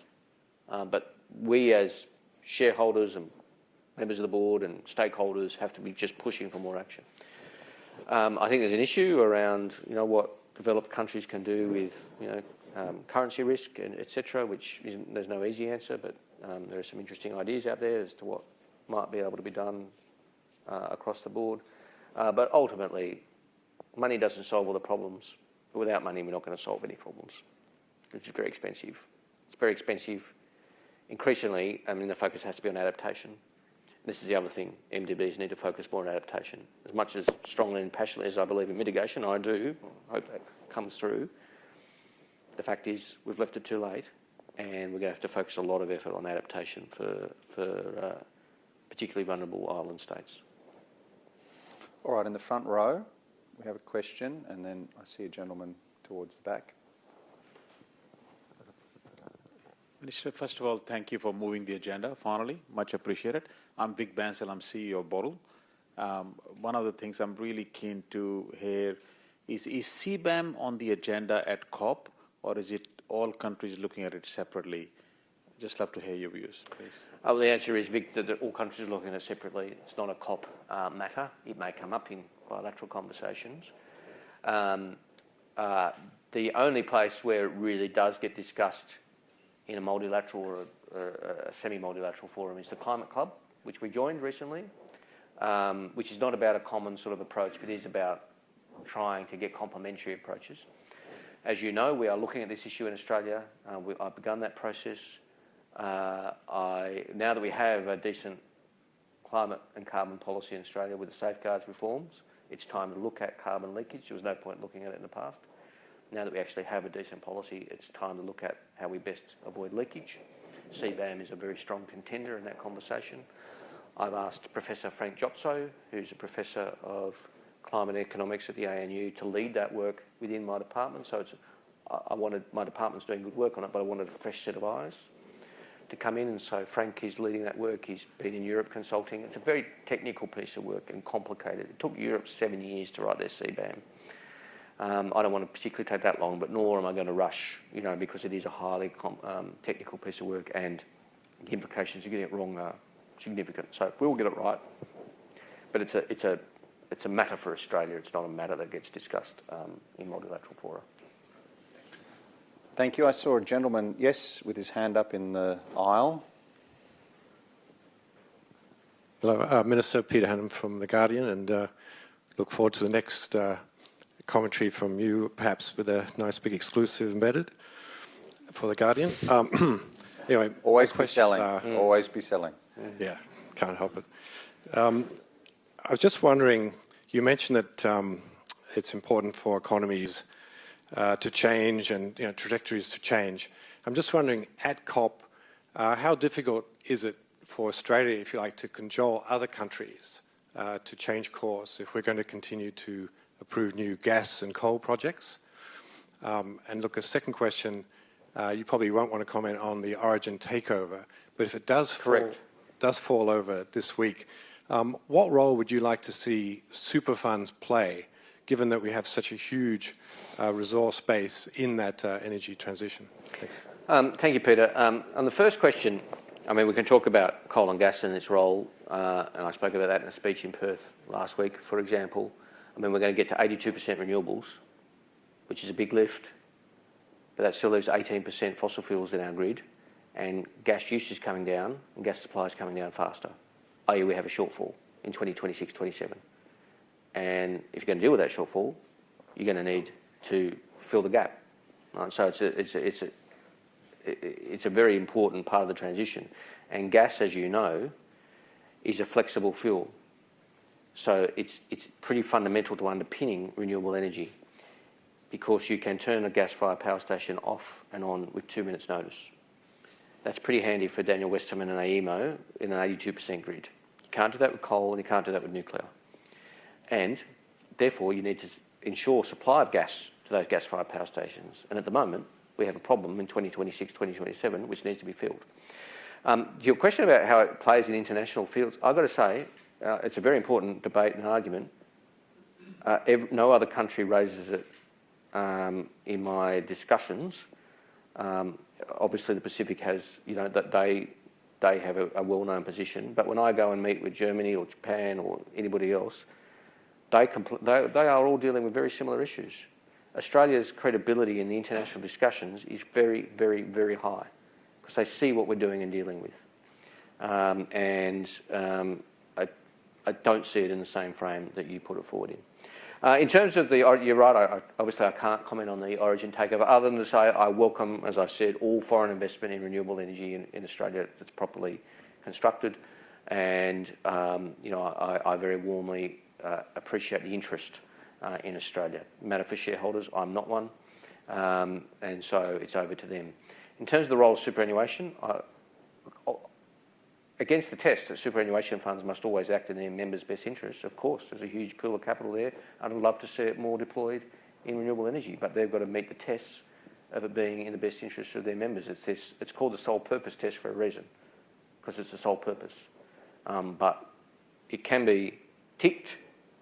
but we as shareholders and members of the board and stakeholders have to be just pushing for more action. I think there's an issue around what developed countries can do with currency risk and etc., which there's no easy answer, but there are some interesting ideas out there as to what might be able to be done across the board. But ultimately, money doesn't solve all the problems. But without money, we're not going to solve any problems. It's very expensive. It's very expensive. Increasingly, the focus has to be on adaptation. This is the other thing. MDBs need to focus more on adaptation. As much as strongly and passionately as I believe in mitigation, I do. I hope that comes through. The fact is, we've left it too late, and we're going to have to focus a lot of effort on adaptation for particularly vulnerable island states. All right, in the front row, we have a question, and then I see a gentleman towards the back. Minister, first of all, thank you for moving the agenda, finally. Much appreciated. I'm Vic Bansal, I'm CEO of Bowen. One of the things I'm really keen to hear is CBAM on the agenda at COP, or is it all countries looking at it separately? Just love to hear your views, please. Well, the answer is, Vic, that all countries are looking at it separately. It's not a COP matter. It may come up in bilateral conversations. The only place where it really does get discussed in a multilateral or a semi-multilateral forum is the Climate Club, which we joined recently, which is not about a common sort of approach, but is about trying to get complementary approaches. As you know, we are looking at this issue in Australia. I've begun that process. Now that we have a decent climate and carbon policy in Australia with the safeguards reforms, it's time to look at carbon leakage. There was no point looking at it in the past. Now that we actually have a decent policy, it's time to look at how we best avoid leakage. CBAM is a very strong contender in that conversation. I've asked Professor Frank Jopso, who's a professor of climate economics at the ANU, to lead that work within my department. So my department's doing good work on it, but I wanted a fresh set of eyes to come in, and so Frank is leading that work. He's been in Europe consulting. It's a very technical piece of work and complicated. It took Europe 7 years to write their CBAM. I don't want to particularly take that long, but nor am I going to rush, because it is a highly technical piece of work, and the implications of getting it wrong are significant. So we'll get it right, but it's a matter for Australia. It's not a matter that gets discussed in multilateral fora. Thank you. I saw a gentleman, yes, with his hand up in the aisle. Hello, Minister Peter Hannam from The Guardian, and look forward to the next commentary from you, perhaps with a nice big exclusive embedded for The Guardian. Anyway, always be selling. Always be selling. Yeah, can't help it. I was just wondering, you mentioned that it's important for economies to change and trajectories to change. I'm just wondering, at COP, how difficult is it for Australia, if you like, to cajole other countries to change course if we're going to continue to approve new gas and coal projects? And look, a second question, you probably won't want to comment on the Origin takeover, but if it does fall over this week, what role would you like to see super funds play, given that we have such a huge resource base in that energy transition? Thanks. Thank you, Peter. On the first question, I mean, we can talk about coal and gas and its role, and I spoke about that in a speech in Perth last week, for example. I mean, we're going to get to 82% renewables, which is a big lift, but that still leaves 18% fossil fuels in our grid, and gas use is coming down, and gas supply is coming down faster, i.e. we have a shortfall in 2026-27. And if you're going to deal with that shortfall, you're going to need to fill the gap. Right? So it's a very important part of the transition. And gas, as you know, is a flexible fuel. So it's pretty fundamental to underpinning renewable energy, because you can turn a gas-fired power station off and on with 2 minutes' notice. That's pretty handy for Daniel Westerman and AEMO in an 82% grid. You can't do that with coal, and you can't do that with nuclear. And therefore, you need to ensure supply of gas to those gas-fired power stations. And at the moment, we have a problem in 2026, 2027, which needs to be filled. Your question about how it plays in international fields, I've got to say, it's a very important debate and argument. No other country raises it in my discussions. Obviously, the Pacific has, that they have a well-known position. But when I go and meet with Germany or Japan or anybody else, they are all dealing with very similar issues. Australia's credibility in the international discussions is very, very, very high, because they see what we're doing and dealing with. I don't see it in the same frame that you put it forward in. In terms of you're right, obviously I can't comment on the Origin takeover, other than to say I welcome, as I've said, all foreign investment in renewable energy in Australia that's properly constructed. And, I very warmly appreciate the interest in Australia. Matter for shareholders, I'm not one, and so it's over to them. In terms of the role of superannuation, against the test that superannuation funds must always act in their members' best interests, of course, there's a huge pool of capital there. I'd love to see it more deployed in renewable energy, but they've got to meet the tests of it being in the best interests of their members. It's called the sole purpose test for a reason, because it's the sole purpose. But it can be ticked,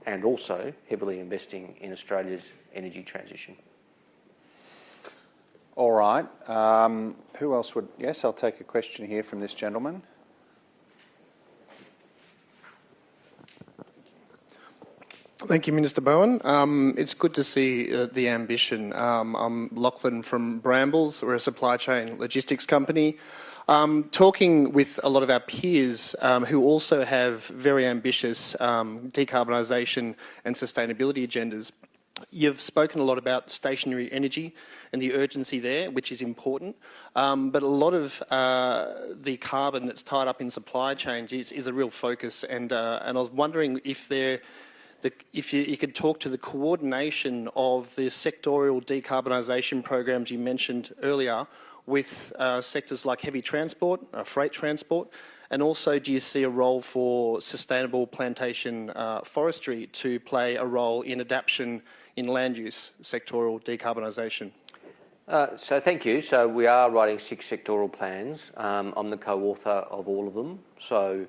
and also heavily investing in Australia's energy transition. All right. Who else would... Yes, I'll take a question here from this gentleman. Thank you, Minister Bowen. It's good to see the ambition. I'm Lachlan from Brambles. We're a supply chain logistics company. Talking with a lot of our peers who also have very ambitious decarbonisation and sustainability agendas, you've spoken a lot about stationary energy and the urgency there, which is important. But a lot of the carbon that's tied up in supply chains is a real focus. And I was wondering if you could talk to the coordination of the sectorial decarbonisation programs you mentioned earlier with sectors like heavy transport, freight transport, and also do you see a role for sustainable plantation forestry to play a role in adaptation in land use sectorial decarbonisation? So thank you. So we are writing 6 sectoral plans. I'm the co-author of all of them. So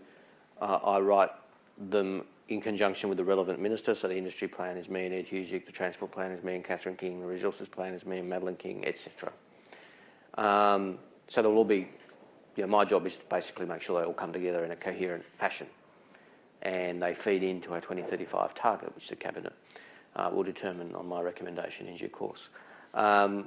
I write them in conjunction with the relevant minister. So the industry plan is me and Ed Husick, the transport plan is me and Catherine King, the resources plan is me and Madeline King, etc. So there will all be, my job is to basically make sure they all come together in a coherent fashion and they feed into our 2035 target, which the Cabinet will determine on my recommendation in due course. They're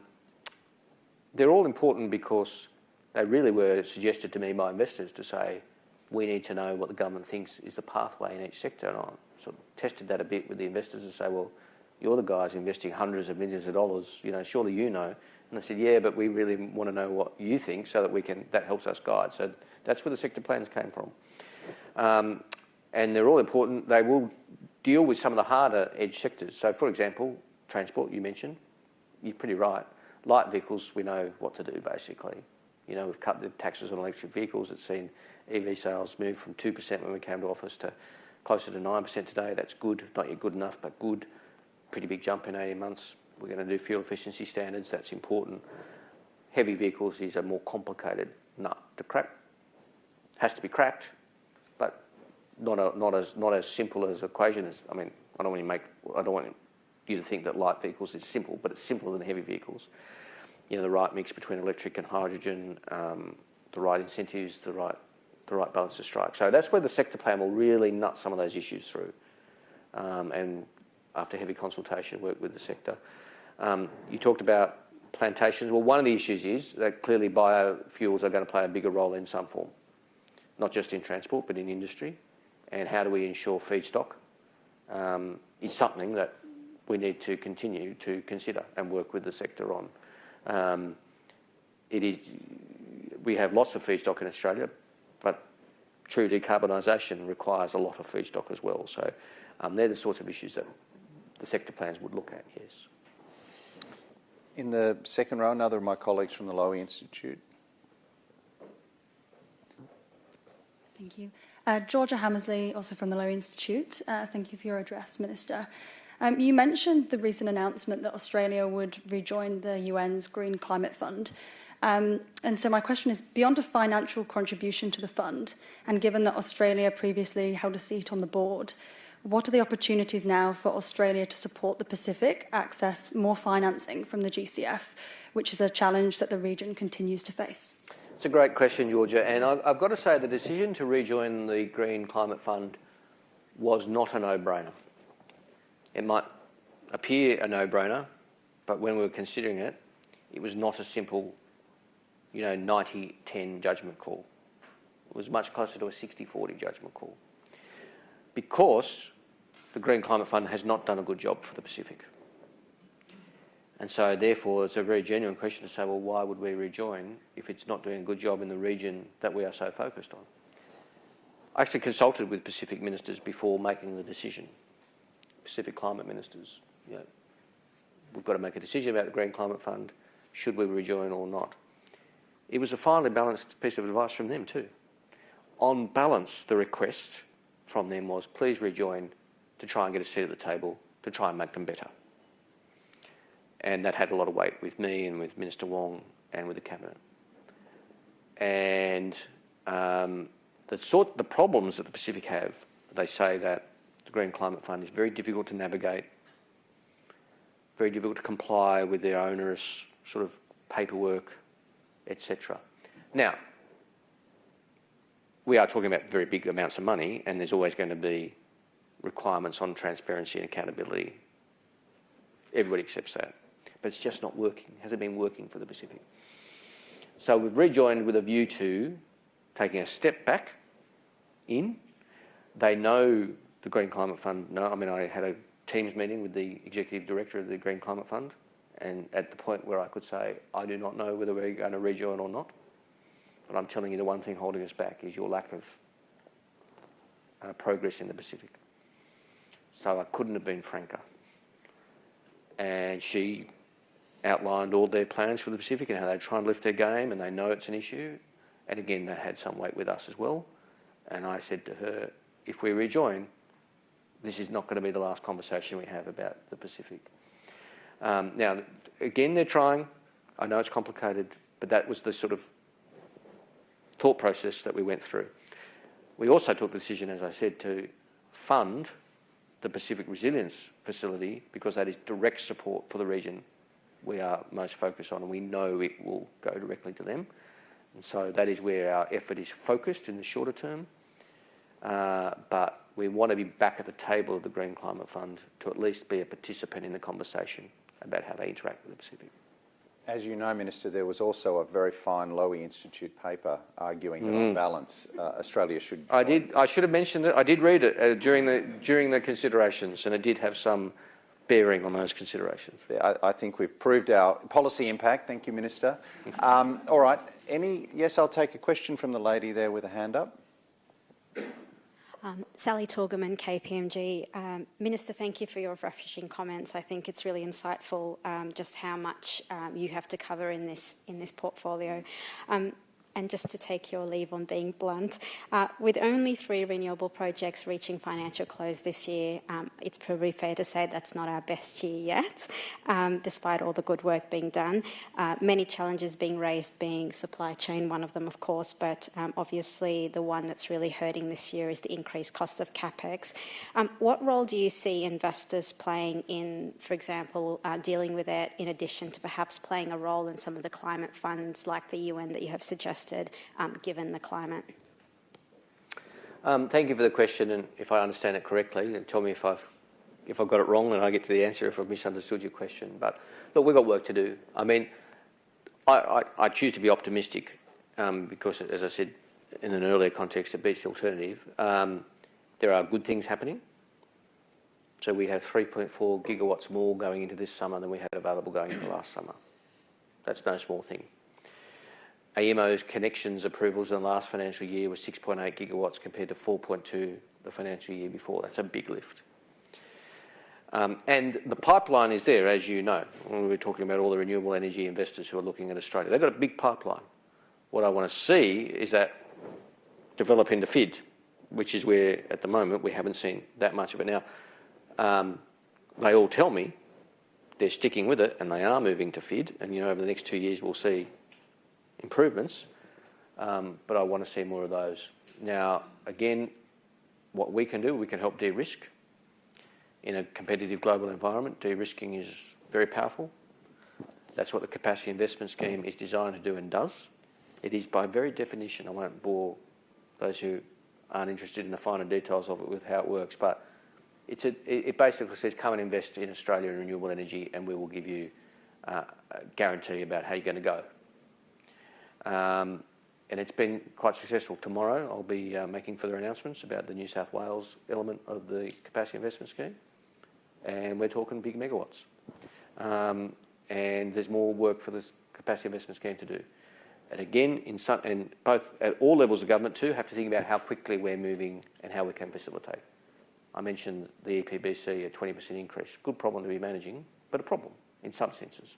all important because they really were suggested to me by investors to say, we need to know what the government thinks is the pathway in each sector. And I sort of tested that a bit with the investors and say, well, you're the guys investing hundreds of millions of dollars, surely you know. And they said, yeah, but we really want to know what you think so that that helps us guide. So that's where the sector plans came from. And they're all important. They will deal with some of the harder edge sectors. So, for example, transport, you mentioned, you're pretty right. Light vehicles, we know what to do, basically. We've cut the taxes on electric vehicles. It's seen EV sales move from 2% when we came to office to closer to 9% today. That's good. Not yet good enough, but good. Pretty big jump in 18 months. We're going to do fuel efficiency standards. That's important. Heavy vehicles is a more complicated nut to crack. Has to be cracked, but not as simple as equation as. I mean, I don't want you to think that light vehicles is simple, but it's simpler than heavy vehicles. The right mix between electric and hydrogen, the right incentives, the right balance to strike. So that's where the sector plan will really nut some of those issues through. And after heavy consultation, work with the sector. You talked about plantations. Well, one of the issues is that clearly biofuels are going to play a bigger role in some form, not just in transport, but in industry. And how do we ensure feedstock is something that we need to continue to consider and work with the sector on. We have lots of feedstock in Australia, but true decarbonisation requires a lot of feedstock as well. So they're the sorts of issues that the sector plans would look at, yes. In the second row, another of my colleagues from the Lowy Institute. Thank you. Georgia Hammersley, also from the Lowy Institute. Thank you for your address, Minister. You mentioned the recent announcement that Australia would rejoin the UN's Green Climate Fund. And so my question is, beyond a financial contribution to the fund, and given that Australia previously held a seat on the board, what are the opportunities now for Australia to support the Pacific access more financing from the GCF, which is a challenge that the region continues to face? It's a great question, Georgia. And I've got to say the decision to rejoin the Green Climate Fund was not a no-brainer. It might appear a no-brainer, but when we were considering it, it was not a simple, 90-10 judgment call. It was much closer to a 60-40 judgment call. Because the Green Climate Fund has not done a good job for the Pacific. And so, therefore, it's a very genuine question to say, well, why would we rejoin if it's not doing a good job in the region that we are so focused on? I actually consulted with Pacific ministers before making the decision. Pacific climate ministers. We've got to make a decision about the Green Climate Fund. Should we rejoin or not? It was a finely balanced piece of advice from them too. On balance, the request from them was, please rejoin to try and get a seat at the table, to try and make them better. And that had a lot of weight with me and with Minister Wong and with the Cabinet. And the problems that the Pacific have, they say that the Green Climate Fund is very difficult to navigate, very difficult to comply with their onerous sort of paperwork, etc. Now, we are talking about very big amounts of money, and there's always going to be requirements on transparency and accountability. Everybody accepts that. But it's just not working. It hasn't been working for the Pacific. So we've rejoined with a view to taking a step back in. They know the Green Climate Fund. I mean, I had a Teams meeting with the Executive Director of the Green Climate Fund, and at the point where I could say, I do not know whether we're going to rejoin or not. But I'm telling you, the one thing holding us back is your lack of progress in the Pacific. So I couldn't have been franker. And she outlined all their plans for the Pacific and how they try and lift their game, and they know it's an issue. And again, that had some weight with us as well. And I said to her, if we rejoin, this is not going to be the last conversation we have about the Pacific. Now, again, they're trying. I know it's complicated, but that was the sort of thought process that we went through. We also took the decision, as I said, to fund the Pacific Resilience Facility because that is direct support for the region we are most focused on, and we know it will go directly to them. And so that is where our effort is focused in the shorter term. But we want to be back at the table of the Green Climate Fund to at least be a participant in the conversation about how they interact with the Pacific. As you know, Minister, there was also a very fine Lowy Institute paper arguing that on balance, Australia should... I should have mentioned it. I did read it during the considerations, and it did have some bearing on those considerations. Yeah, I think we've proved our policy impact. Thank you, Minister. All right. Yes, I'll take a question from the lady there with a hand up. Sally Torgerman, KPMG. Minister, thank you for your refreshing comments. I think it's really insightful just how much you have to cover in this portfolio. And just to take your leave on being blunt, with only 3 renewable projects reaching financial close this year, it's probably fair to say that's not our best year yet, despite all the good work being done. Many challenges being raised, being supply chain, one of them, of course, but obviously the one that's really hurting this year is the increased cost of CapEx. What role do you see investors playing in, for example, dealing with it, in addition to perhaps playing a role in some of the climate funds like the UN that you have suggested? Given the climate? Thank you for the question, and if I understand it correctly, and tell me if I've got it wrong, and I get to the answer if I've misunderstood your question. But look, we've got work to do. I mean, I choose to be optimistic because, as I said in an earlier context, it beats the alternative. There are good things happening. So we have 3.4 gigawatts more going into this summer than we had available going into last summer. That's no small thing. AEMO's connections approvals in the last financial year were 6.8 gigawatts compared to 4.2 the financial year before. That's a big lift. And the pipeline is there, as you know. When we were talking about all the renewable energy investors who are looking at Australia, they've got a big pipeline. What I want to see is that develop into FID, which is where, at the moment, we haven't seen that much of it. Now, they all tell me they're sticking with it and they are moving to FID, and, over the next 2 years we'll see improvements, but I want to see more of those. Now, again, what we can do, we can help de-risk. In a competitive global environment, de-risking is very powerful. That's what the Capacity Investment Scheme is designed to do and does. It is by very definition, I won't bore those who aren't interested in the finer details of it with how it works, but it basically says come and invest in Australia in renewable energy and we will give you a guarantee about how you're going to go. And it's been quite successful. Tomorrow I'll be making further announcements about the New South Wales element of the Capacity Investment Scheme, and we're talking big megawatts. And there's more work for the Capacity Investment Scheme to do. And again, and both at all levels of government too, have to think about how quickly we're moving and how we can facilitate. I mentioned the EPBC, a 20% increase. Good problem to be managing, but a problem in some senses.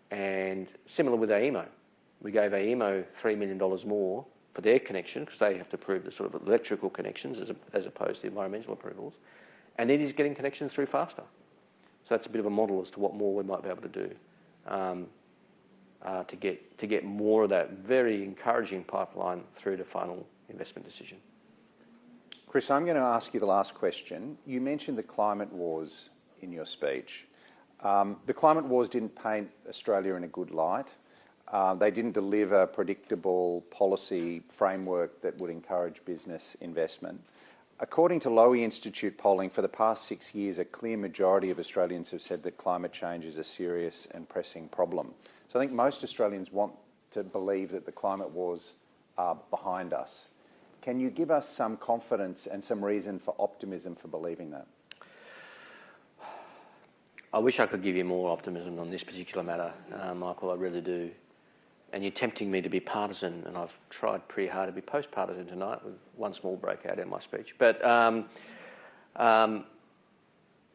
And similar with AEMO. We gave AEMO $3 million more for their connection because they have to prove the sort of electrical connections as opposed to environmental approvals. And it is getting connections through faster. So that's a bit of a model as to what more we might be able to do to get more of that very encouraging pipeline through to final investment decision. Chris, I'm going to ask you the last question. You mentioned the climate wars in your speech. The climate wars didn't paint Australia in a good light. They didn't deliver a predictable policy framework that would encourage business investment. According to Lowy Institute polling, for the past 6 years, a clear majority of Australians have said that climate change is a serious and pressing problem. So I think most Australians want to believe that the climate wars are behind us. Can you give us some confidence and some reason for optimism for believing that? I wish I could give you more optimism on this particular matter, Michael, I really do. And you're tempting me to be partisan, and I've tried pretty hard to be post-partisan tonight with one small breakout in my speech. But the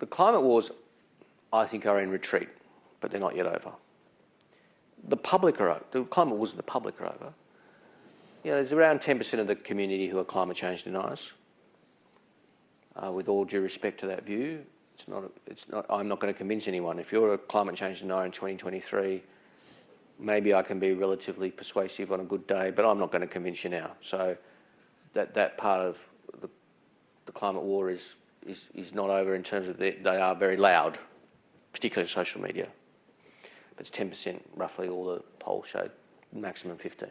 climate wars, I think, are in retreat, but they're not yet over. The climate wars in the public are over. You know, there's around 10% of the community who are climate change deniers. With all due respect to that view, I'm not going to convince anyone. If you're a climate change denier in 2023, maybe I can be relatively persuasive on a good day, but I'm not going to convince you now. So that part of the climate war is not over in terms of they are very loud, particularly on social media. But it's 10%, roughly, all the polls showed, maximum 15.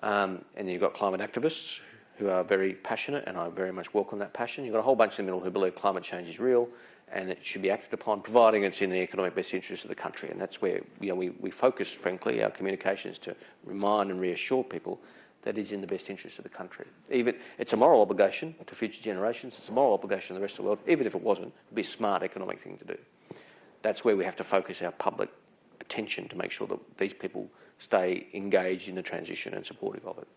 And then you've got climate activists who are very passionate, and I very much welcome that passion. You've got a whole bunch in the middle who believe climate change is real and it should be acted upon, providing it's in the economic best interest of the country. And that's where we focus, frankly, our communications to remind and reassure people that it is in the best interest of the country. It's a moral obligation to future generations, it's a moral obligation to the rest of the world. Even if it wasn't, it would be a smart economic thing to do. That's where we have to focus our public attention to make sure that these people stay engaged in the transition and supportive of it.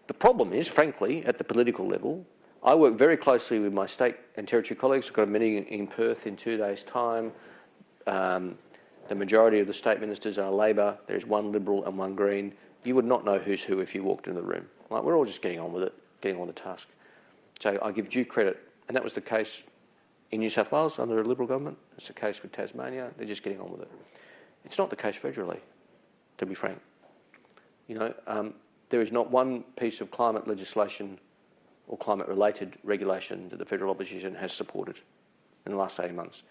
The problem is, frankly, at the political level, I work very closely with my state and territory colleagues. I've got a meeting in Perth in 2 days' time. The majority of the state ministers are Labor. There's one Liberal and one Green. You would not know who's who if you walked into the room. Like, we're all just getting on with it, getting on the task. So I give due credit, and that was the case in New South Wales under a Liberal government. It's the case with Tasmania. They're just getting on with it. It's not the case federally, to be frank. There is not one piece of climate legislation or climate-related regulation that the federal opposition has supported in the last 18 months.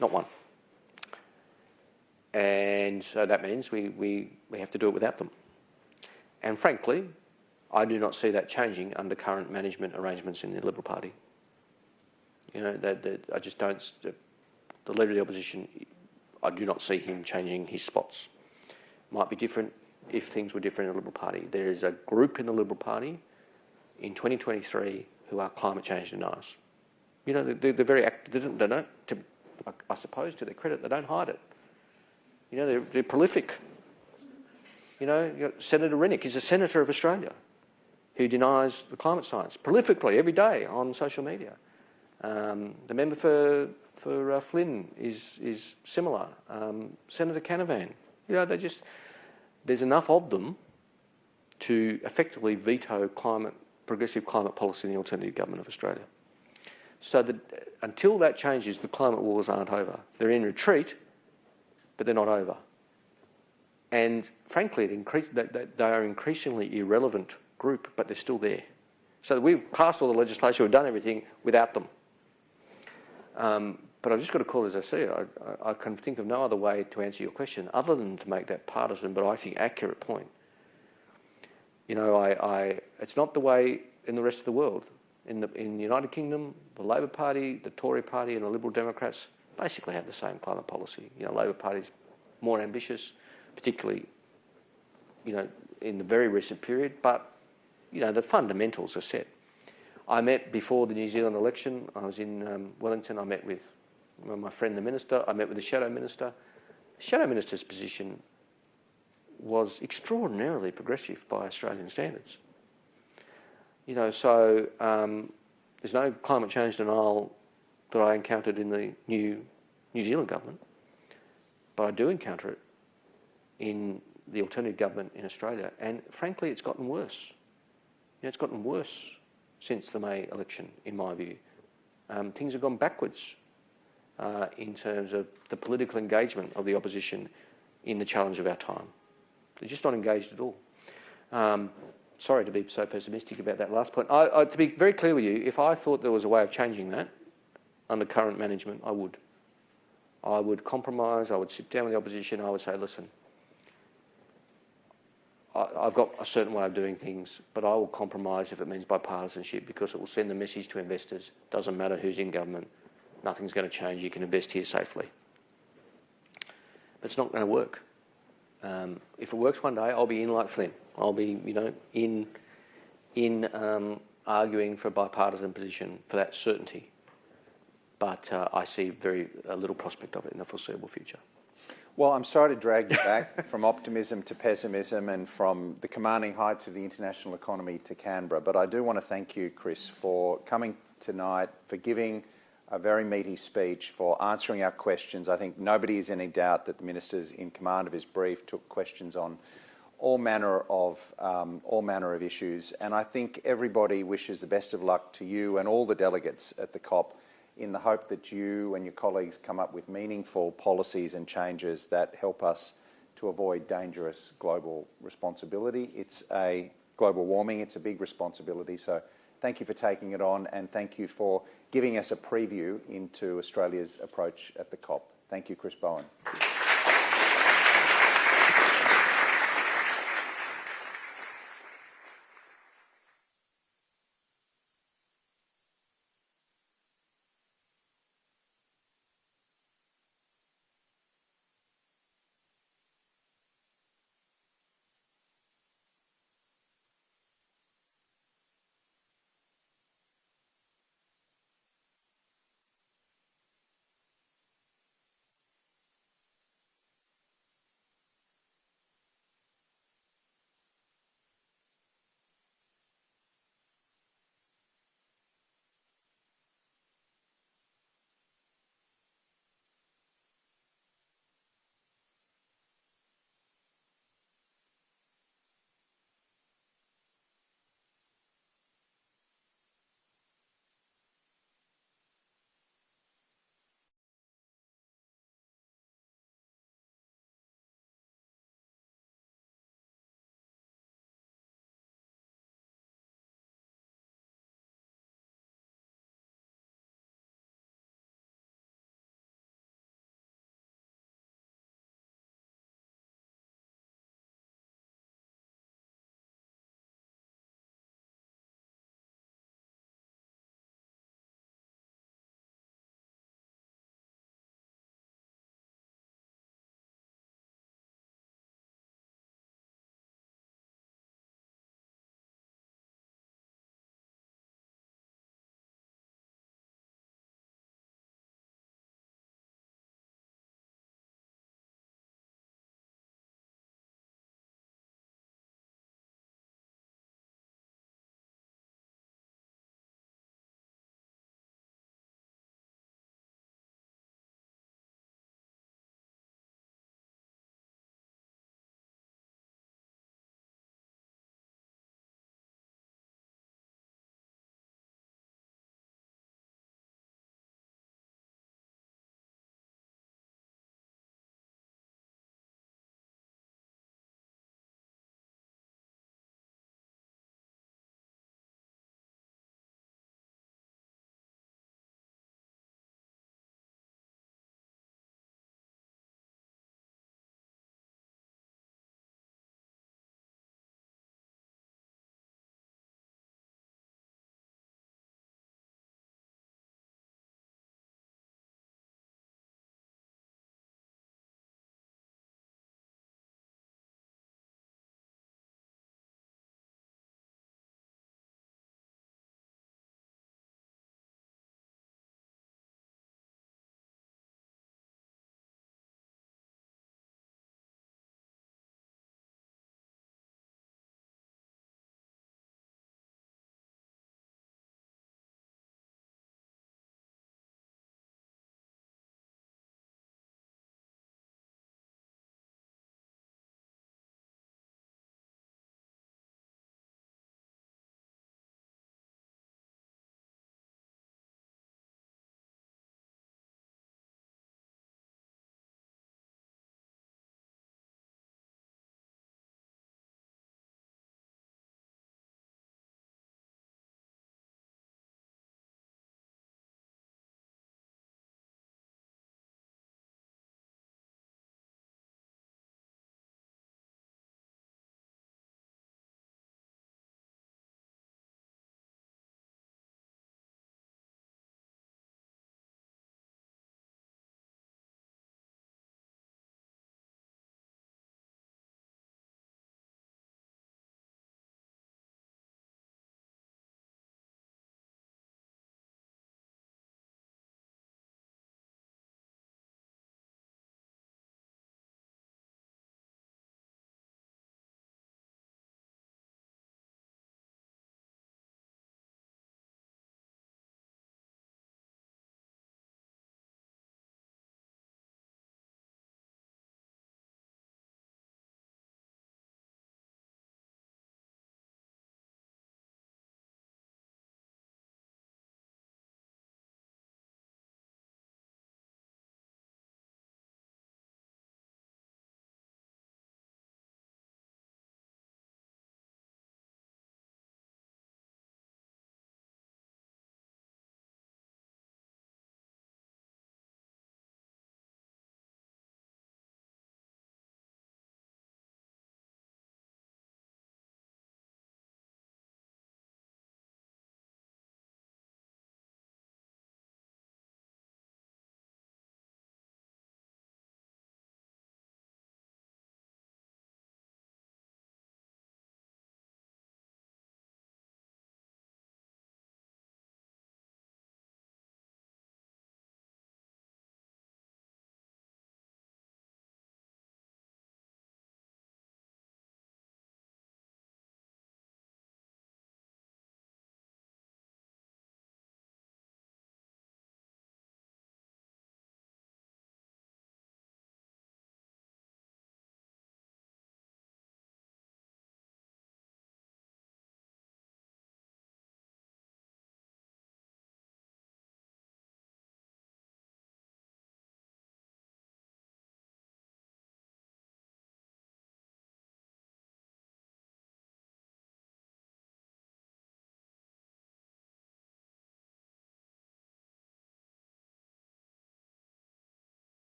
Not one. And so that means we have to do it without them. And frankly, I do not see that changing under current management arrangements in the Liberal Party. I just don't. The Leader of the Opposition, I do not see him changing his spots. Might be different if things were different in the Liberal Party. There is a group in the Liberal Party in 2023 who are climate change deniers. They're very active. They don't, I suppose, to their credit, they don't hide it. They're prolific. You've got Senator Rennick. He's a senator of Australia who denies the climate science prolifically every day on social media. The member for Flynn is similar. Senator Canavan. There's enough of them to effectively veto progressive climate policy in the alternative government of Australia. So until that changes, the climate wars aren't over. They're in retreat, but they're not over. And frankly, they are an increasingly irrelevant group, but they're still there. So we've passed all the legislation, we've done everything without them. But I've just got to call it as I see it. I can think of no other way to answer your question other than to make that partisan, but I think accurate point. It's not the way in the rest of the world. In the United Kingdom, the Labor Party, the Tory Party and the Liberal Democrats basically have the same climate policy. Labor Party's more ambitious, particularly, in the very recent period, but, the fundamentals are set. I met before the New Zealand election. I was in Wellington. I met with my friend the Minister. I met with the Shadow Minister. The Shadow Minister's position was extraordinarily progressive by Australian standards. So there's no climate change denial that I encountered in the New Zealand government, but I do encounter it in the alternative government in Australia, and frankly, it's gotten worse. It's gotten worse since the May election, in my view. Things have gone backwards in terms of the political engagement of the opposition in the challenge of our time. They're just not engaged at all. Sorry to be so pessimistic about that last point. To be very clear with you, if I thought there was a way of changing that under current management, I would. I would compromise, I would sit down with the opposition, I would say, listen, I've got a certain way of doing things, but I will compromise if it means bipartisanship, because it will send the message to investors, doesn't matter who's in government, nothing's going to change, you can invest here safely. But it's not going to work. If it works one day, I'll be in like Flynn. I'll be, in arguing for a bipartisan position for that certainty. But I see very little prospect of it in the foreseeable future. Well, I'm sorry to drag you back from optimism to pessimism and from the commanding heights of the international economy to Canberra, but I do want to thank you, Chris, for coming tonight, for giving a very meaty speech, for answering our questions. I think nobody is in any doubt that the Minister's in command of his brief, took questions on all manner of issues, and I think everybody wishes the best of luck to you and all the delegates at the COP, in the hope that you and your colleagues come up with meaningful policies and changes that help us to avoid dangerous global responsibility. It's global warming, it's a big responsibility, so thank you for taking it on, and thank you for giving us a preview into Australia's approach at the COP. Thank you, Chris Bowen.